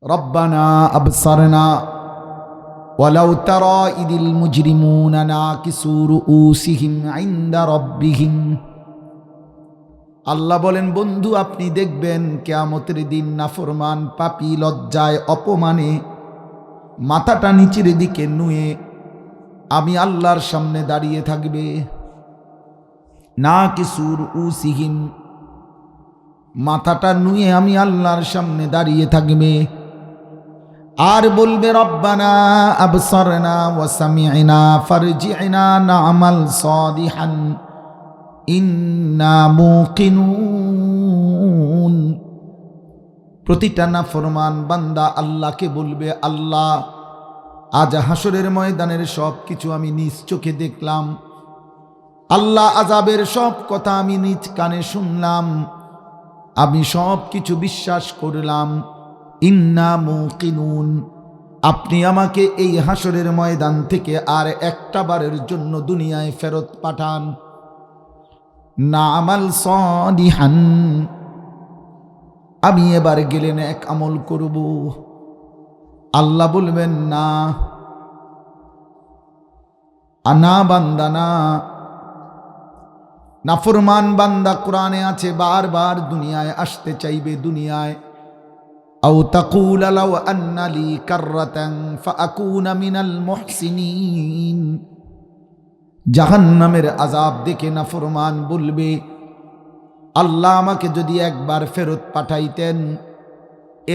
রব্বানা আবসারনা ওয়ালাউ তারা ইদিল মুজরিমুনা নাকিসু রুউসিহিম ইনদা রাব্বিহিম। আল্লাহ বলেন, বন্ধু আপনি দেখবেন কিয়ামতের দিন নাফরমান পাপী লজ্জায় অপমানে মাথাটা নিচের দিকে নুয়ে আমি আল্লাহর সামনে দাঁড়িয়ে থাকবে। নাকিসু রুউসিহিম, মাথাটা নুয়ে আমি আল্লাহর সামনে দাঁড়িয়ে থাকবে আর বলবে, রব্বানা আবসারনা ওয়া সামি'না ফারজি'না না'মাল সালিহান ইন্না মুকিনুন। প্রতিটা নাফরমান বান্দা আল্লাহকে বলবে, আল্লাহ আজ হাসরের ময়দানের সব কিছু আমি নিজ চোখে দেখলাম, আল্লাহ আযাবের সব কথা আমি নিজ কানে শুনলাম, আমি সব কিছু বিশ্বাস করলাম। ইন্না মুকিনুন, আপনি আমাকে এই হাসরের ময়দান থেকে আর একটা বারের জন্য দুনিয়ায় ফেরত পাঠান। না'মাল সালিহান, আমি এবার গেলে নেক আমল করব। আল্লাহ বলবেন, না আনা বান্দা না। নাফরমান বান্দা কোরআনে আছে বারবার দুনিয়ায় আসতে চাইবে, দুনিয়ায় আও তাকুল লাউ আন্না লি কাররাতান ফাআকুনা মিনাল মুহসিনিন। জাহান্নামের আযাব দেখে নাফরমান বলবে, আল্লাহ আমাকে যদি একবার ফেরত পাঠাইতেন,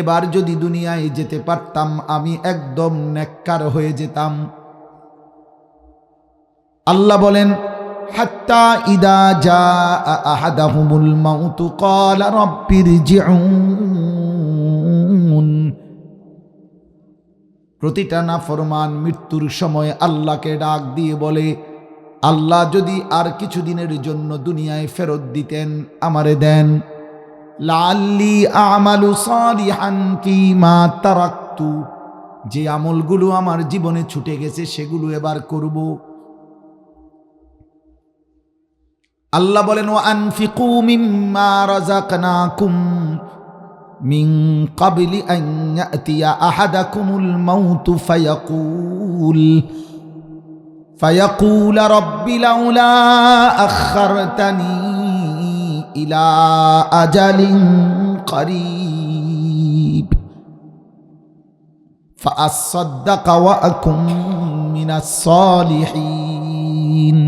এবার যদি দুনিয়ায় যেতে পারতাম আমি একদম নেককার হয়ে যেতাম। আল্লাহ বলেন, হাত্তা ইদা জাআ আহাদাহুমুল মাউতু ক্বালা রাব্বিরজিউন। প্রতিটা নাফরমান মৃত্যুর সময় আল্লাহকে ডাক দিয়ে বলে, আল্লাহ যদি আর কিছুদিনের জন্য দুনিয়ায় ফেরত দিতেন আমারে দেন। লাআল্লি আমালু সালিহান ফীমা তারাকতু, যে আমলগুলো আমার জীবনে ছুটে গেছে সেগুলো এবার করব। আল্লাহ বলেন, ওয়া আনফিকু মিম্মা রাযাকনাকুম মিন ক্বাবলি আন ইয়াতিয়া আহাদাকুমুল মাউতু ফায়াকুল রাব্বি লাউলা আখখারতানি ইলা আজালিন করিব ফাআসাদদাকা ওয়া আকুম মিনাস সালিহিন।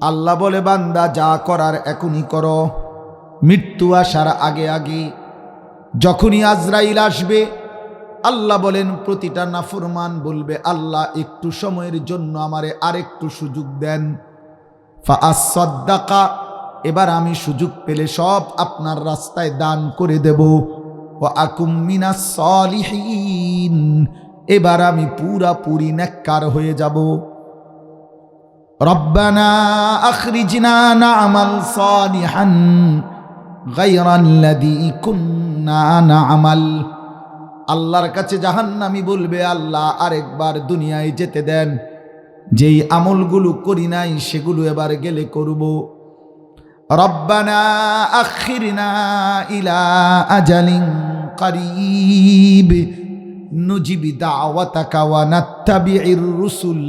আল্লাহ বলে, বান্দা যা করার এখনই করো, মৃত্যু আসার আগে আগে যখনই আজরাইল আসবে, আল্লাহ বলেন প্রতিটা নাফরমান বলবে, আল্লাহ একটু সময়ের জন্য আমারে আরেকটু সুযোগ দেন। ফাআসাদদাকা, এবার আমি সুযোগ পেলে সব আপনার রাস্তায় দান করে দেব। ওয়া আকুম মিনাস সালিহিন, এবার আমি পুরাপুরি নেককার হয়ে যাব। রব্বানা আখরিজনা না'মাল সালিহান গায়রাল্লাযী কুন্না না'মাল। আল্লাহর কাছে জাহান্নামী বলবে, আল্লাহ আরেকবার দুনিয়ায় যেতে দেন, যেই আমলগুলো করি নাই সেগুলো এবার গেলে করব। রব্বানা আখিরনা ইলা আজালিন করিব নুজিবি দাওয়াতাকা ওয়া নাত্তাবি'ir রুসুল।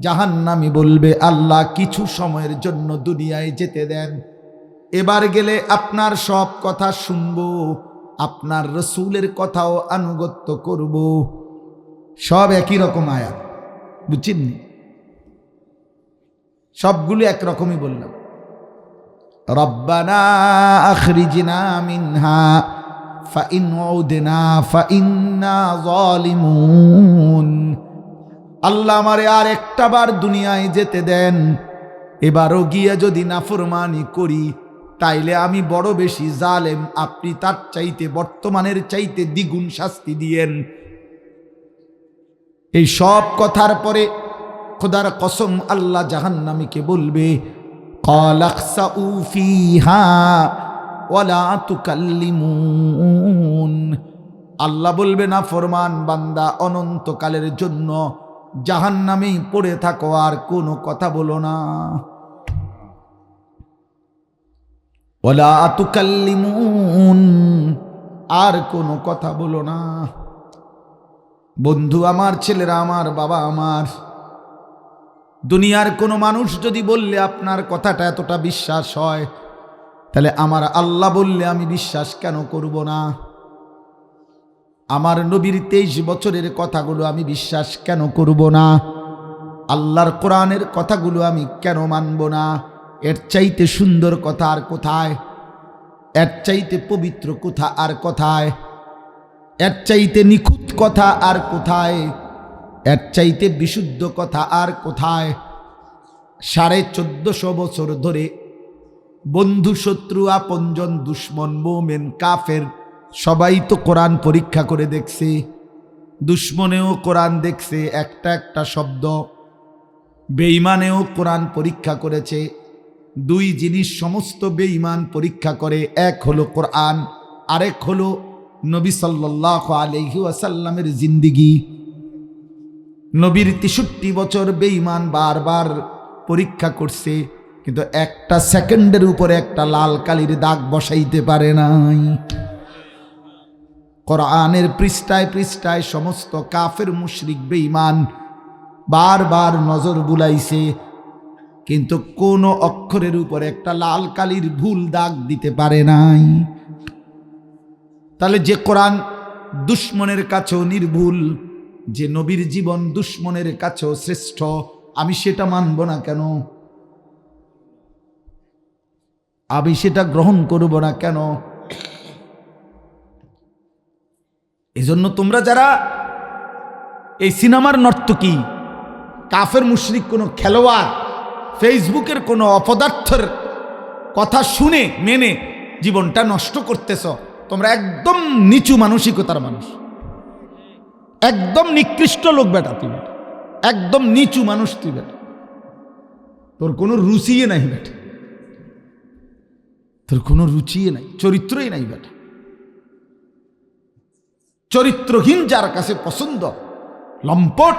জাহান্নামী বলবে, আল্লাহ কিছু সময়ের জন্য দুনিয়ায় যেতে দেন, এবার গেলে আপনার সব কথা শুনব, আপনার রসুলের কথাও আনুগত্য করব। সব একই রকম আয়াত, বুঝছেন? সবগুলো একরকমই বললাম। রব্বানা আখরিজনা মিনহা ফাইন উদনা ফাইন্না যালিমুন। আল্লাহ আমারে আর একটা বার দুনিয়ায় যেতে দেন, এবারও গিয়ে যদি নাফরমানি করি তাইলে আমি বড় বেশি জালেম, আপনি তার চাইতে বর্তমানের চাইতে দ্বিগুণ শাস্তি দিয়েন। এই সব কথার পরে খোদার কসম আল্লাহ জাহান্নামীকে বলবে, ক্বালা খসাউ ফীহা ওয়ালা তুকাল্লিমুন। আল্লাহ বলবে, নাফরমান বান্দা অনন্তকালের জন্য জাহান্নামেই পড়ে থাকো, আর কোনো কথা বলো না। ওয়ালা তুকাল্লিমুন, আর কোনো কথা বলো না। বন্ধু আমার, ছেলেরা আমার, বাবা আমার, দুনিয়ার কোনো মানুষ যদি বললে আপনার কথাটা এতটা বিশ্বাস হয়, তাহলে আমার আল্লাহ বললে আমি বিশ্বাস কেন করব না? আমার নবীর 23 বছরের কথাগুলো আমি বিশ্বাস কেন করব না? আল্লাহর কোরআনের কথাগুলো আমি কেন মানব না? এর চাইতে সুন্দর কথা আর কোথায়? এর চাইতে পবিত্র কথা আর কোথায়? এর চাইতে নিখুঁত কথা আর কোথায়? এর চাইতে বিশুদ্ধ কথা আর কোথায়? 1450 বছর ধরে বন্ধু, শত্রু, আপনজন, দুশ্মন, মোমেন, কাফের সবাই তো কোরআন পরীক্ষা করে দেখছে। দুশ্মনেও কোরআন দেখছে একটা একটা শব্দ, বেঈমানেও কোরআন পরীক্ষা করেছে। দুই জিনিস সমস্ত বেঈমান পরীক্ষা করে, এক হলো কোরআন, আরেক হলো নবী সাল্লাল্লাহু আলাইহি ওয়াসাল্লামের জিন্দিগি। নবীর 63 বছর বেঈমান বারবার পরীক্ষা করছে, কিন্তু একটা সেকেন্ডের উপরে একটা লাল কালির দাগ বসাইতে পারে নাই। কোরআনের পৃষ্ঠায় পৃষ্ঠায় সমস্ত কাফের মুশরিক বেঈমান বারবার নজর বুলাইছে, কিন্তু কোন অক্ষরের উপরে একটা লাল কালির ভুল দাগ দিতে পারে নাই। তাহলে যে কোরআন দুশ্মনের কাছেও নির্ভুল, যে নবীর জীবন দুশ্মনের কাছেও শ্রেষ্ঠ, আমি সেটা মানব না কেন? আমি সেটা গ্রহণ করব না কেন? এজন্য তোমরা যারা এই সিনেমার নর্তকী, কাফের মুশরিক কোনো খেলোয়াড়, ফেসবুকের কোনো অপদার্থের কথা শুনে মেনে জীবনটা নষ্ট করতেছ, তোমরা একদম নিচু মানসিকতার মানুষ, একদম নিকৃষ্ট লোক বেটা তুই, বেটা একদম নিচু মানুষ তুই, বেটা তোর কোনো রুচিয়ে নাই, বেটা তোর কোনো রুচিয়ে নাই, চরিত্রই নাই বেটা। চরিত্রহীন যার কাছে পছন্দ, লম্পট,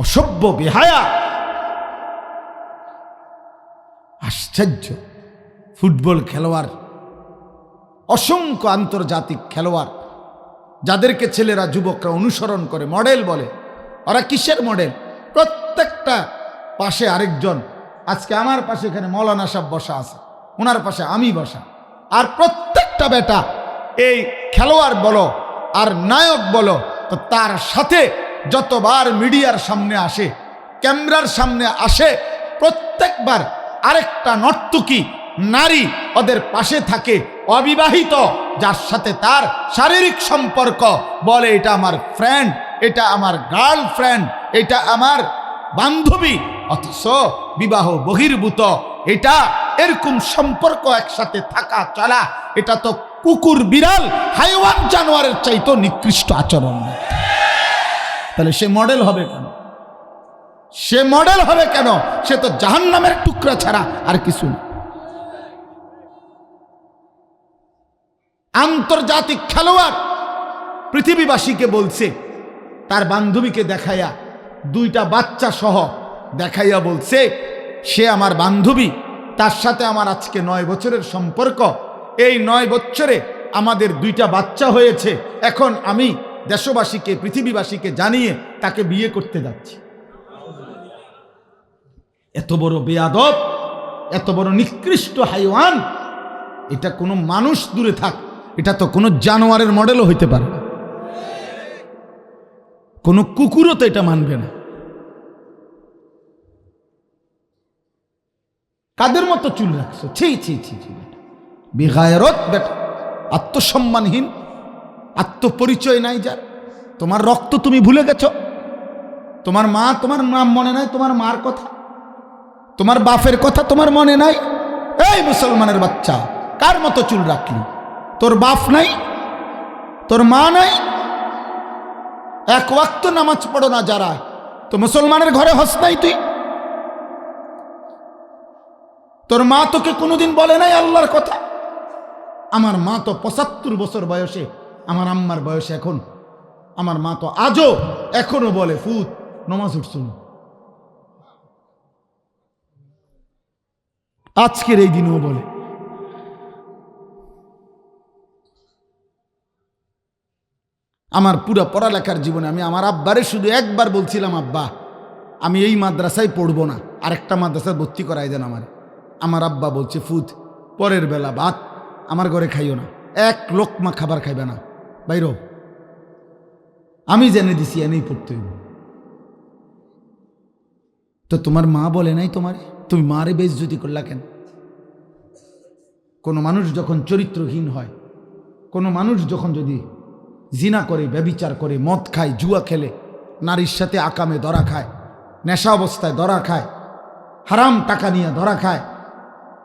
অসভ্য, বেহায়া। আশ্চর্য! ফুটবল খেলোয়াড়, অসংখ্য আন্তর্জাতিক খেলোয়াড়, যাদেরকে ছেলেরা যুবকরা অনুসরণ করে, মডেল বলে। ওরা কিসের মডেল? প্রত্যেকটা পাশে আরেকজন। আজকে আমার পাশে এখানে মৌলানা সাহেব বসা আছে, ওনার পাশে আমি বসা। আর প্রত্যেকটা বেটা এই খেলোয়াড় বলো আর নায়ক বলো, তো তার সাথে যতবার মিডিয়ার সামনে আসে, ক্যামেরার সামনে আসে, প্রত্যেকবার আরেকটা নর্তকী নারী ওদের পাশে থাকে, অবিবাহিত, যার সাথে তার শারীরিক সম্পর্ক। বলে এটা আমার ফ্রেন্ড, এটা আমার গার্লফ্রেন্ড, এটা আমার বান্ধবী, অথচ বিবাহ বহির্ভূত। এটা এরকম সম্পর্ক একসাথে থাকা চলা, এটা তো কুকুর, বিড়াল, হাইওয়ান, জানোয়ারের চাইতো নিকৃষ্ট আচরণ। তাহলে সে মডেল হবে কেন? সে মডেল হবে কেন? সে তো জাহান্নামের টুকরা ছাড়া আর কিছু না। আন্তর্জাতিক খেলোয়াড় পৃথিবীবাসীকে বলছে, তার বান্ধবীকে দেখাইয়া, দুইটা বাচ্চা সহ দেখাইয়া বলছে, সে আমার বান্ধবী, তার সাথে আমার আজকে 9 বছরের সম্পর্ক। এই 9 বছরে আমাদের 2টা বাচ্চা হয়েছে। এখন আমি দেশবাসীকে, পৃথিবীবাসীকে জানিয়ে তাকে বিয়ে করতে যাচ্ছি। এত বড় বেয়াদব, এত বড় নিকৃষ্ট হাইওয়ান, এটা কোনো মানুষ দূরে থাক, এটা তো কোনো জানোয়ারের মডেলও হইতে পারে না। কোনো কুকুরও তো এটা মানবে না। কাদের মতো চুল রাখছো? ছি ছি ছি ছি, বেগায়রত বেটা, আত্মসম্মানহীন, আত্মপরিচয় নাই যার। তোমার রক্ত তুমি ভুলে গেছো, তোমার মা, তোমার নাম মনে নাই, তোমার মার কথা, তোমার বাপের কথা তোমার মনে নাই। এই মুসলমানের বাচ্চা, কার মতো চুল রাখলি? তোর বাপ নাই, তোর মা নাই, এক ওয়াক্ত নামাজ পড়ো না যারা, তো মুসলমানের ঘরে হস নাই তুই? তোর মা তোকে কোনোদিন বলে নাই আল্লাহর কথা? আমার মা তো 75 বছর বয়সে, আমার আম্মার বয়সে এখন, আমার মা তো আজও এখনো বলে, ফুত নমাজ উঠছ না। আজকের এই দিনও বলে। আমার পুরো পড়ালেখার জীবনে আমি আমার আব্বারে শুধু একবার বলছিলাম, আব্বা আমি এই মাদ্রাসায় পড়বো না, আরেকটা মাদ্রাসায় ভর্তি করাই দেন আমার। আমার আব্বা বলছে, ফুত পরের বেলা ভাত আমার ঘরে খাইও না, এক লোকমা খাবার খাইবে না, বাইর আমি জেনে দিছি এনেই পড়তে হইব। তো তোমার মা বলে নাই তোমার, তুমি মারে বেইজ্জতি করলা কেন? কোনো মানুষ যখন চরিত্রহীন হয়, কোনো মানুষ যখন যদি জিনা করে, ব্যভিচার করে, মদ খায়, জুয়া খেলে, নারীর সাথে আকামে ধরা খায়, নেশা অবস্থায় ধরা খায়, হারাম টাকা নিয়ে ধরা খায়,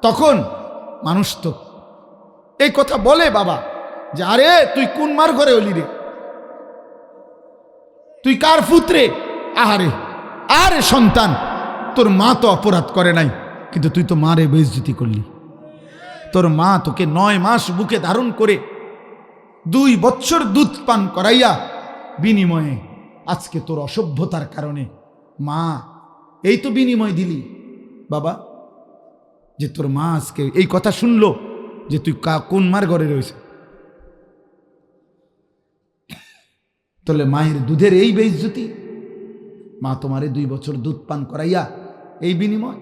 তখন মানুষ তো এই কথা বলে বাবা যে আরে তুই কোন মার ঘরে হলি রে, তুই কার পুত্রে? আহারে আরে সন্তান, তোর মা তো অপরাধ করে নাই, কিন্তু তুই তো মারে বেইজ্জতি করলি। তোর মা তোকে 9 মাস বুকে ধারণ করে 2 বছর দুধ পান করাইয়া বিনিময়ে আজকে তোর অসভ্যতার কারণে মা এই তো বিনিময় দিলি বাবা, যে তোর মা আজকে এই কথা শুনলো যে তুই কোন মার ঘরে রয়েছে। তাহলে মায়ের দুধের এই বেইজ্জতি, মা তোমারে 2 বছর দুধ পান করাইয়া এই বিনিময়,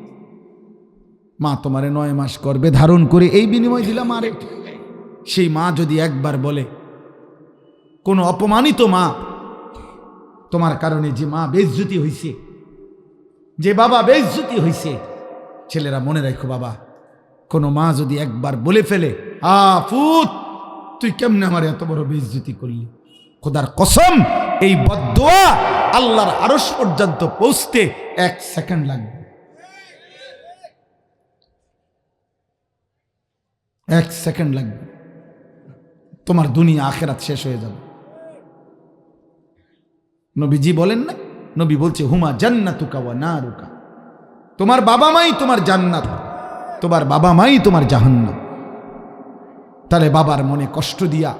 মা তোমারে 9 মাস গর্ভে ধারণ করে এই বিনিময় দিলাম। আরে সেই মা যদি একবার বলে, কোনো অপমানিত মা, তোমার কারণে যে মা বেইজ্জতি হইছে, যে বাবা বেইজ্জতি হইছে, ছেলেরা মনে রাখো বাবা, কোনো মা যদি একবার বলে ফেলে, ফুত তুই কেমনে আমার এত বড় বেইজ্জতি করলি, খোদার কসম এই বদদুয়া আল্লাহর আরশ পর্যন্ত পৌঁছতে 1 সেকেন্ড লাগবে। 1 সেকেন্ড লাগবে, তোমার দুনিয়া আখেরাত শেষ হয়ে যাবে। নবীজি বলেন না, নবী বলছে হুমা জান্নাতুকা ওয়া নারুকা, তোমার বাবা মাই তোমার জান্নাত, তোমার বাবা মাই তোমার জাহান্নাম। তাহলে বাবার মনে কষ্ট দিয়া,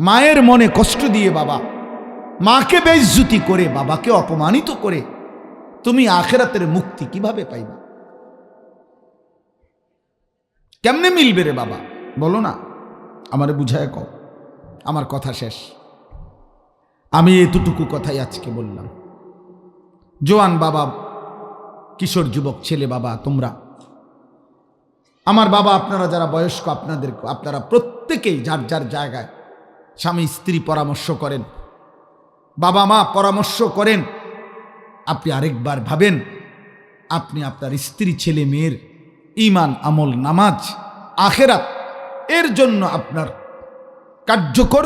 মায়ের মনে কষ্ট দিয়ে বাবা মাকে বেইজ্জতি করে, বাবাকে অপমানিত করে তুমি আখেরাতের মুক্তি কিভাবে পাইবা? কেমনে মিলবে রে বাবা, বলো না, আমারে বুঝায় কও। আমার কথা শেষ, আমি এতটুকু কথাই আজকে বললাম। জোয়ান বাবা, কিশোর যুবক ছেলে বাবা, তোমরা আমার বাবা, আপনারা যারা বয়স্ক, আপনারা প্রত্যেকেই যার যার জায়গায় স্বামী স্ত্রী পরামর্শ করেন, বাবা মা পরামর্শ করেন। আপনি আরেকবার ভাবেন, আপনি আপনার স্ত্রী ছেলে মেয়ের ঈমান, আমল, নামাজ, আখেরাত এর জন্য আপনার কার্যকর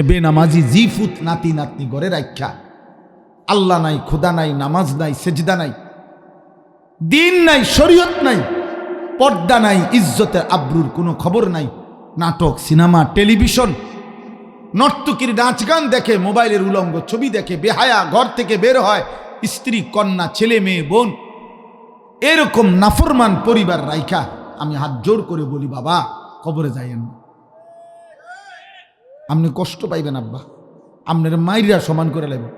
বেনামাজি জিফুত নাতি নাতনি ঘরে রাখা, আল্লাহ নাই, খোদা নাই, নামাজ নাই, সেজদা নাই, দিন নাই, শরীয়ত নাই, পর্দা নাই, ইজ্জতের আব্রুর কোনো খবর নাই, নাটক, সিনেমা, টেলিভিশন, নর্তকীর নাচ গান দেখে, মোবাইলের উলঙ্গ ছবি দেখে, বেহায়া ঘর থেকে বের হয়, স্ত্রী, কন্যা, ছেলে মেয়ে, বোন, এরকম নাফরমান পরিবার রাইখা আমি হাত জোর করে বলি বাবা, কবরে যাইয়েন না। আপনি কষ্ট পাইবেন আব্বা, আপনার মাইরা সমান করে লাগবে,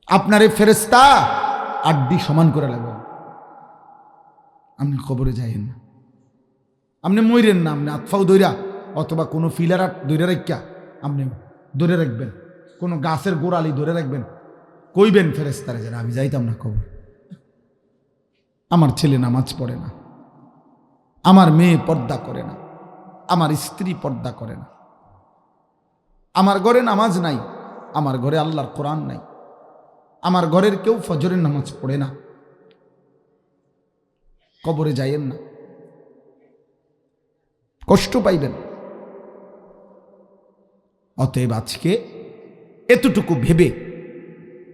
আপনারে ফেরেশতা আড্ডি সমান করে লাগবে। আপনি কবরে যাইয়েন না, আপনি মইরেন না, আপনি আতফাও দইরা অথবা কোনো ফিলার দইরা রাখা আপনি ধরে রাখবেন, কোনো গাছের গোড়ালি ধরে রাখবেন, কইবেন ফেরেশতারে যেন আমি যাইতাম না কবর। আমার ছেলে নামাজ পড়ে না, আমার মেয়ে পর্দা করে না, আমার স্ত্রী পর্দা করে না, আমার ঘরে নামাজ নাই, আমার ঘরে আল্লাহর কোরআন নাই, আমার ঘরের কেউ ফজরের নামাজ পড়ে না, কবরে যাইয়েন না, কষ্ট পাইবেন। অতএব আজকে এতটুকু ভেবে,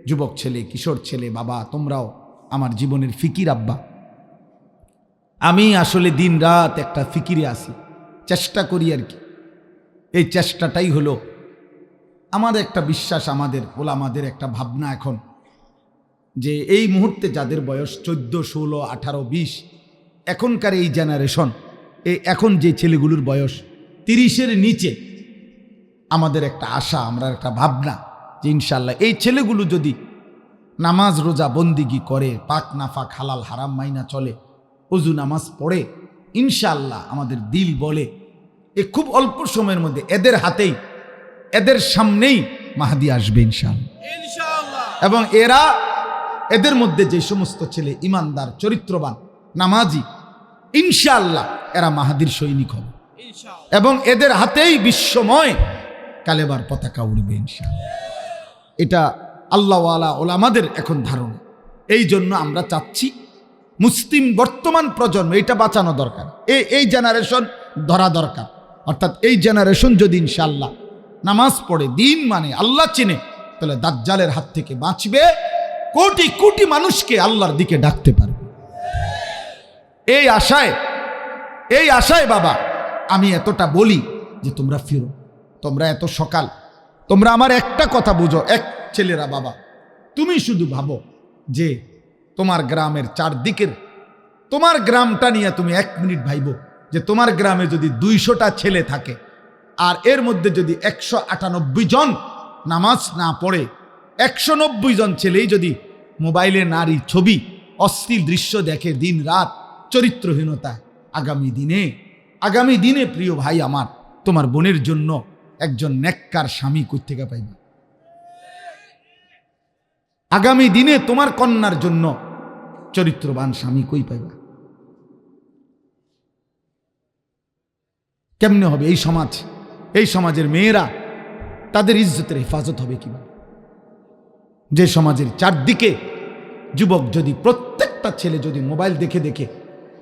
যুবক ছেলে, কিশোর ছেলে, বাবা তোমরাও আমার জীবনের ফিকির আব্বা, আমি আসলে দিন রাত একটা ফিকিরে আসি, চেষ্টা করি আর কি। এই চেষ্টাটাই হলো আমাদের একটা বিশ্বাস, আমাদের ওলামাদের একটা ভাবনা এখন, যে এই মুহূর্তে যাদের বয়স 14, 16, 18, 20, এখনকার এই জেনারেশন, এখন যে ছেলেগুলোর বয়স 30-এর নিচে, আমাদের একটা আশা, আমরা একটা ভাবনা যে ইনশাল্লাহ এই ছেলেগুলো যদি নামাজ রোজা বন্দিগি করে, পাক নাফাক হালাল হারাম মাইনা চলে, ওযু নামাজ পড়ে, ইনশাল্লাহ আমাদের দিল বলে খুব অল্প সময়ের মধ্যে এদের হাতেই এদের সামনেই মাহদী আসবে ইনশাআল্লাহ। এবং এদের মধ্যে যে সমস্ত ছেলে ইমানদার, চরিত্রবান, নামাজি, ইনশাআল্লাহ এরা মাহাদির সৈনিক হবে এবং এদের হাতেই বিশ্বময় কালেবার পতাকা উড়বে ইনশাআল্লাহ। এটা আল্লাহওয়ালা ওলামাদের এখন ধারণা। এই জন্য আমরা চাচ্ছি মুসলিম বর্তমান প্রজন্ম এটা বাঁচানো দরকার, এই জেনারেশন ধরা দরকার। অর্থাৎ এই জেনারেশন যদি ইনশাআল্লাহ নামাজ পড়ে, দিন মানে, আল্লাহ চিনে, তাহলে দাজ্জালের হাত থেকে বাঁচবে, কোটি কোটি মানুষকে আল্লাহর দিকে ডাকতে পারবে। এই আশায় বাবা আমি এতটা বলি যে তোমরা ফিরো, তোমরা এত সকাল, তোমরা আমার একটা কথা বুঝো। এক ছেলেরা বাবা, তুমি শুধু ভাবো যে তোমার গ্রামের চারদিকের, তোমার গ্রামটা নিয়ে তুমি 1 মিনিট ভাইবো যে তোমার গ্রামে যদি 200টা ছেলে থাকে আর এর মধ্যে যদি 198 জন নামাজ না পড়ে, 190 জন ছেলেই যদি মোবাইলে নারী ছবি, অশ্লীল দৃশ্য দেখে দিন রাত, চরিত্রহীনতা, আগামী দিনে প্রিয় ভাই আমার, তোমার বোনের জন্য একজন নেককার স্বামী কই থেকে পাইবা? আগামী দিনে তোমার কন্যার জন্য চরিত্রবান স্বামী কই পাইবা? কেমনে হবে এই সমাজের মেয়েরা, তাদের ইজ্জতের হেফাজত হবে কিভাবে? যে সমাজের চারদিকে যুবক যদি, প্রত্যেকটা ছেলে যদি মোবাইল দেখে দেখে,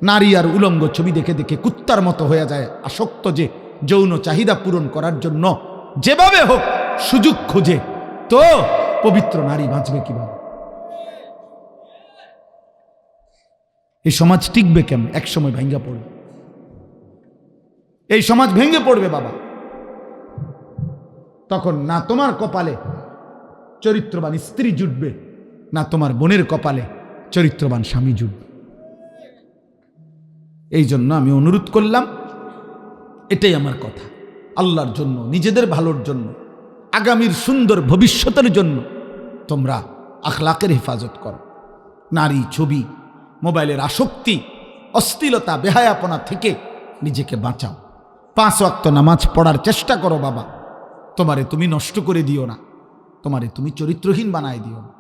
নারী আর উলঙ্গ ছবি দেখে দেখে কুত্তার মতো হয়ে যায়, আসক্ত, যে যৌন চাহিদা পূরণ করার জন্য যেভাবে হোক সুযোগ খোঁজে, তো পবিত্র নারী বাঁচবে কিভাবে? এই সমাজ টিকবে কেমন? এক সময় ভেঙে পড়বে, এই সমাজ ভেঙে পড়বে বাবা। তখন না তোমার কপালে চরিত্রবান স্ত্রী জুটবে, না তোমার বোনের কপালে চরিত্রবান স্বামী জুটবে। এই জন্য আমি অনুরোধ করলাম, এটাই আমার কথা, আল্লাহর জন্য, নিজেদের ভালোর জন্য, আগামীর সুন্দর ভবিষ্যতের জন্য তোমরা আখলাকের হেফাজত করো। নারী, ছবি, মোবাইলের আসক্তি, অশ্লীলতা, বেহায়াপনা থেকে নিজেকে বাঁচাও। 5 ওয়াক্ত নামাজ পড়ার চেষ্টা করো বাবা। তোমারে তুমি নষ্ট করে দিও না, তোমারে তুমি চরিত্রহীন বানায় দিও না।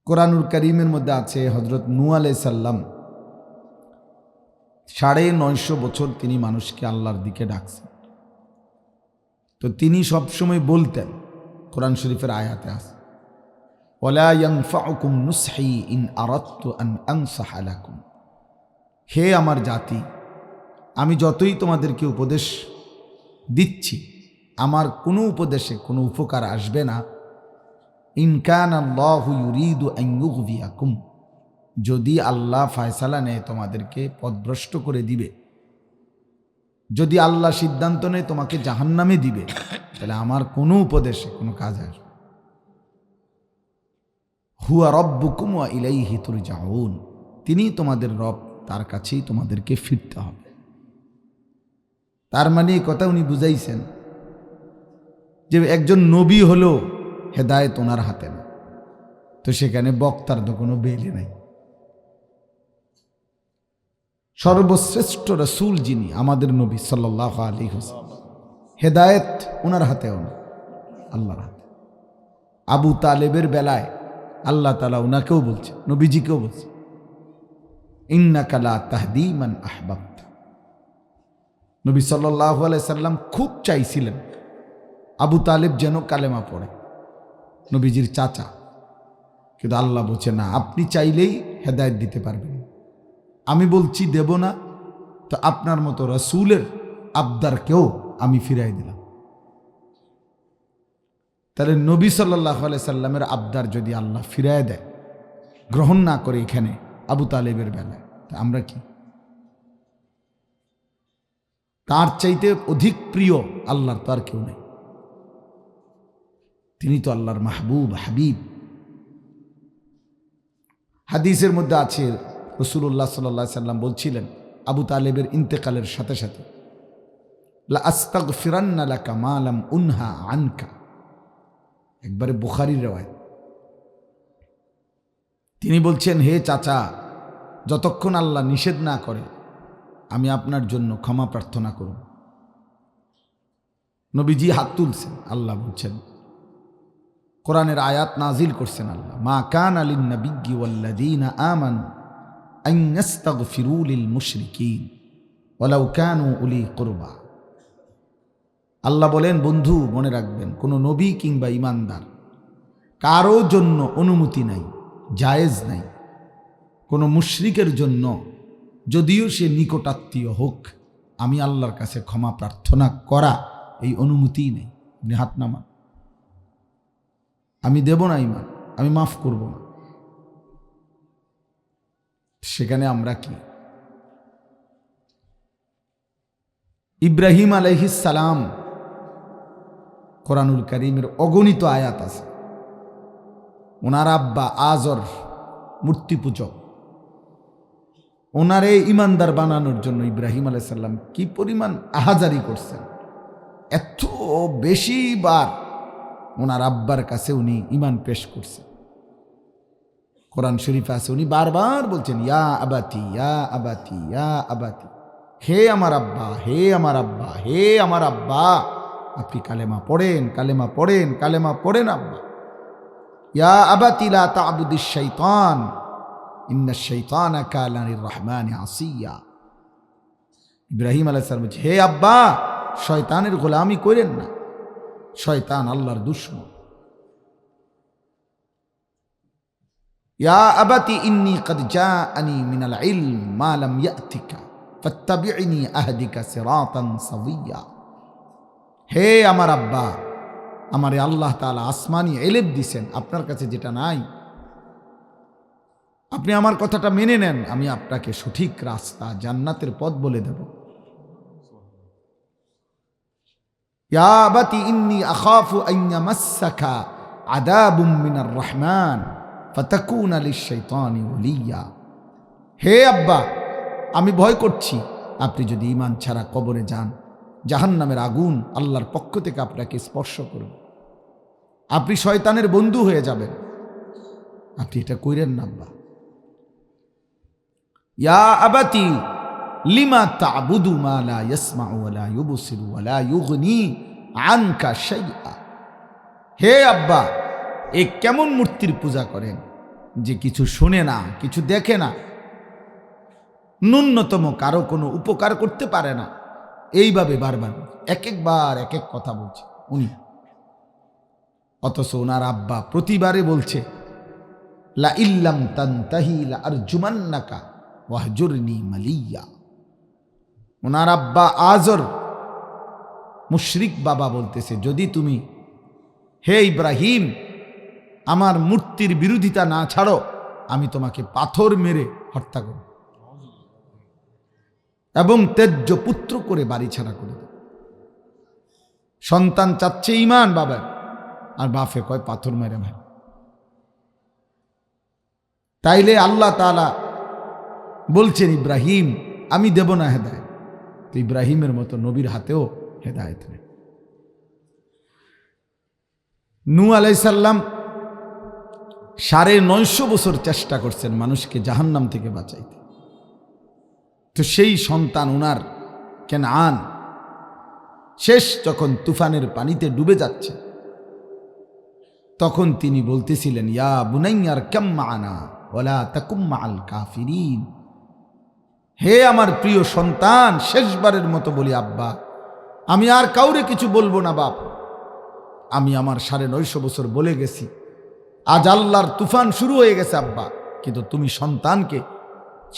কোরআনুল কারীমের মধ্যে আছে হযরত নূহ আলাইহিস সালাম 950 বছর তিনি মানুষকে আল্লাহর দিকে ডাকছেন। তো তিনি সবসময় বলতেন, কোরআন শরীফের আয়াতে আছে, ওয়ালা ইয়ানফাউকুম নুসহি ইন আরাদতু আন আনসাহা লাকুম। হে আমার জাতি, আমি যতই তোমাদেরকে উপদেশ দিচ্ছি, আমার কোনো উপদেশে কোনো উপকার আসবে না। ইন কানাল্লাহু ইউরিদু আন ইউগবিয়াকুম, যদি আল্লাহ ফয়সালা নেয় তোমাদেরকে পথভ্রষ্ট করে দিবে, যদি আল্লাহ সিদ্ধান্ত নেয় তোমাকে জাহান্নামে দিবে, তাহলে আমার কোনো উপদেশে কোনো কাজ আসবে। হুয়া রব্বুকুম ওয়া ইলাইহি তুরজাউন, তিনি তোমাদের রব, তার কাছেই তোমাদেরকে ফিরতে হবে। তার মানে এই কথা উনি বুঝাইছেন যে একজন নবী হলো হেদায়েত ওনার হাতে না, তো সেখানে বক্তার তো কোনো বেলে নাই। সর্বশ্রেষ্ঠ রাসূল যিনি আমাদের নবী সাল্লাল্লাহু আলাইহি ওয়াসাল্লাম, হেদায়েত ওনার হাতেও না, আল্লাহর হাতে। আবু তালেবের বেলায় আল্লাহ তাআলা ওনাকেও বলছে, নবীজিকেও বলছে, ইন্নাকা লা তাহদি মান আহবাবতা। নবী সাল্লাল্লাহু আলাইহি সাল্লাম খুব চাইছিলেন আবু তালেব যেন কালেমা পড়ে, নবীজির চাচা, কিন্তু আল্লাহ বলছে না, আপনি চাইলেই হেদায়েত দিতে পারবেন, আমি বলছি দেব না, তো আপনার মতো রাসূলের আবদারকেও আমি ফিরাই দিলাম। তাহলে নবী সাল্লাল্লাহু আলাইহি সাল্লামের আবদার যদি আল্লাহ ফিরায় দেয়, গ্রহণ না করে এখানে আবু তালেবের বেলায়, তা আমরা কি? তার চাইতে অধিক প্রিয় আল্লাহর তো আর কেউ নেই। তিনি তো আল্লাহর মাহবুব, হাবিব। হাদিসের মধ্যে আছে রাসূলুল্লাহ সাল্লাল্লাহু আলাইহি সাল্লাম বলছিলেন আবু তালেবের ইন্তেকালের সাথে সাথে, লা আস্তাগফিরান্না লাকা মা লাম উনহা আনকা, একবারে বুখারীর riwayat। তিনি বলছেন, হে চাচা, যতক্ষণ আল্লাহ নিষেধ না করে আমি আপনার জন্য ক্ষমা প্রার্থনা করব। নবীজি হাত তুলছেন, আল্লাহ বলছেন, কোরআনের আয়াত নাজিল করছেন আল্লাহ, মা কানা লিন নাবিয়্যি ওয়াল্লাযীনা আমানু আন ইস্তাগফিরু লিল মুশরিকিন ওয়ালাউ কানু উলি কুরবা। আল্লাহ বলেন, বন্ধু মনে রাখবেন, কোনো নবী কিংবা ইমানদার কারো জন্য অনুমতি নাই, জায়েজ নাই কোনো মুশরিকের জন্য, যদিও সে নিকটাত্মীয় হোক, আমি আল্লাহর কাছে ক্ষমা প্রার্থনা করা এই অনুমতিই নেই। আপনি হাত নামান, আমি দেব না ইমান, আমি মাফ করব না। সেখানে আমরা কি? ইব্রাহিম আলাইহিস সালাম, কোরআনুল কারীমের অগণিত আয়াত আছে, ওনার আব্বা আজর মূর্তি পূজক, ওনারে ইমানদার বানানোর জন্য ইব্রাহিম আলাইহিস সালাম কি পরিমাণ আহাজারি করছেন। এত বেশি বার ওনার আব্বার কাছে উনি ইমান পেশ করছেন। কোরআন শরীফে আছে, উনি বারবার বলছেন, ইয়া আবাতি ইয়া আবাতি ইয়া আবাতি, হে আমার আব্বা, হে আমার আব্বা, হে আমার আব্বা। আপনি কালেমা পড়েন, কালেমা পড়েন, কালেমা পড়েন আব্বা। ইয়া আবাতি লা তা'বুদিশ শাইতান ইন্নাশ শাইতানা কানা লির-রাহমানি আসিয়া। ইব্রাহিম আলাইহিস সালাম বলছে, হে আব্বা, শয়তানের গোলামি করেন না, শয়তান আল্লাহর দুশমন। ইয়া আবাতি ইন্নী ক্বাদ জাআনি মিনাল ইলম মা লাম ইয়াতিকা ফাত্তাবি'নি আহদিকা সিরাতান সাওয়্যা। হে আমার আব্বা, আমারে আল্লাহ তাআলা আসমানি ইলম দিছেন, আপনার কাছে যেটা নাই, আপনি আমার কথাটা মেনে নেন, আমি আপনাকে সঠিক রাস্তা, জান্নাতের পথ বলে দেব। ইয়া আবাতি ইন্নী আখাফু আন ইয়ামাসসাকা আযাবুম মিনার রহমান ফাতাকুনা লিশ-শাইতানি ওয়ালিয়্যা। হে আব্বা, আমি ভয় করছি আপনি যদি ঈমান ছাড়া কবরে যান, জাহান্নামের আগুন আল্লাহর পক্ষ থেকে আপনাকে স্পর্শ করবে, আপনি শয়তানের বন্ধু হয়ে যাবেন। আপনি এটা কইরেন না আব্বা। ইয়া আবাতি লিমা তা'বুদু মা লা ইয়াসমাউ ওয়া লা ইউবসিরু ওয়া লা ইউগনি আনকা শাইআ। হে আব্বা, এ কেমন মূর্তির পূজা করেন যে কিছু শুনে না, কিছু দেখে না, ন্যূনতম কারো কোনো উপকার করতে পারে না। এইভাবে বারবার এক একবার এক এক কথা বলছে উনি, অথচ ওনার আব্বা প্রতিবারে বলছে, লা ইল্লাম তানতাহি লা আরজুমান্নাকা ওয়াহজুরনি মালিয়া। ওনার আব্বা আজর মুশরিক বাবা বলতেছে, যদি তুমি হে ইব্রাহিম আমার মূর্তির বিরোধিতা না ছাড়ো, আমি তোমাকে পাথর মেরে হত্যা করব এবং তেজ্য পুত্র করে বাড়ি ছাড়া করে দেব। সন্তান চাচ্ছে ঈমান বাবার, আর বাপে কয় পাথর মেরে ভাই। তাইলে আল্লাহ তাআলা বলছেন, ইব্রাহিম আমি দেব না হেদায়েত। তো ইব্রাহিমের মতো নবীর হাতেও হেদায়েত নেই। নূহ আলাইহিস সালাম 950 বছর চেষ্টা করছেন মানুষকে জাহান্নাম থেকে বাঁচাইতে। তো সেই সন্তান উনার কেনআন শেষ যখন তুফানের পানিতে ডুবে যাচ্ছে, তখন তিনি বলতেছিলেন, ইয়া বুনাইয়ার কাম মা'ানা ওয়ালা তাকুম মা'আল কাফিরিন। হে আমার প্রিয় সন্তান, শেষবারের মতো বলি আব্বা, আমি আর কাউরে কিছু বলবো না বাপ, আমি আমার 950 বছর বলে গেছি, আজ আল্লাহর তুফান শুরু হয়ে গেছে আব্বা, কিন্তু তুমি সন্তানকে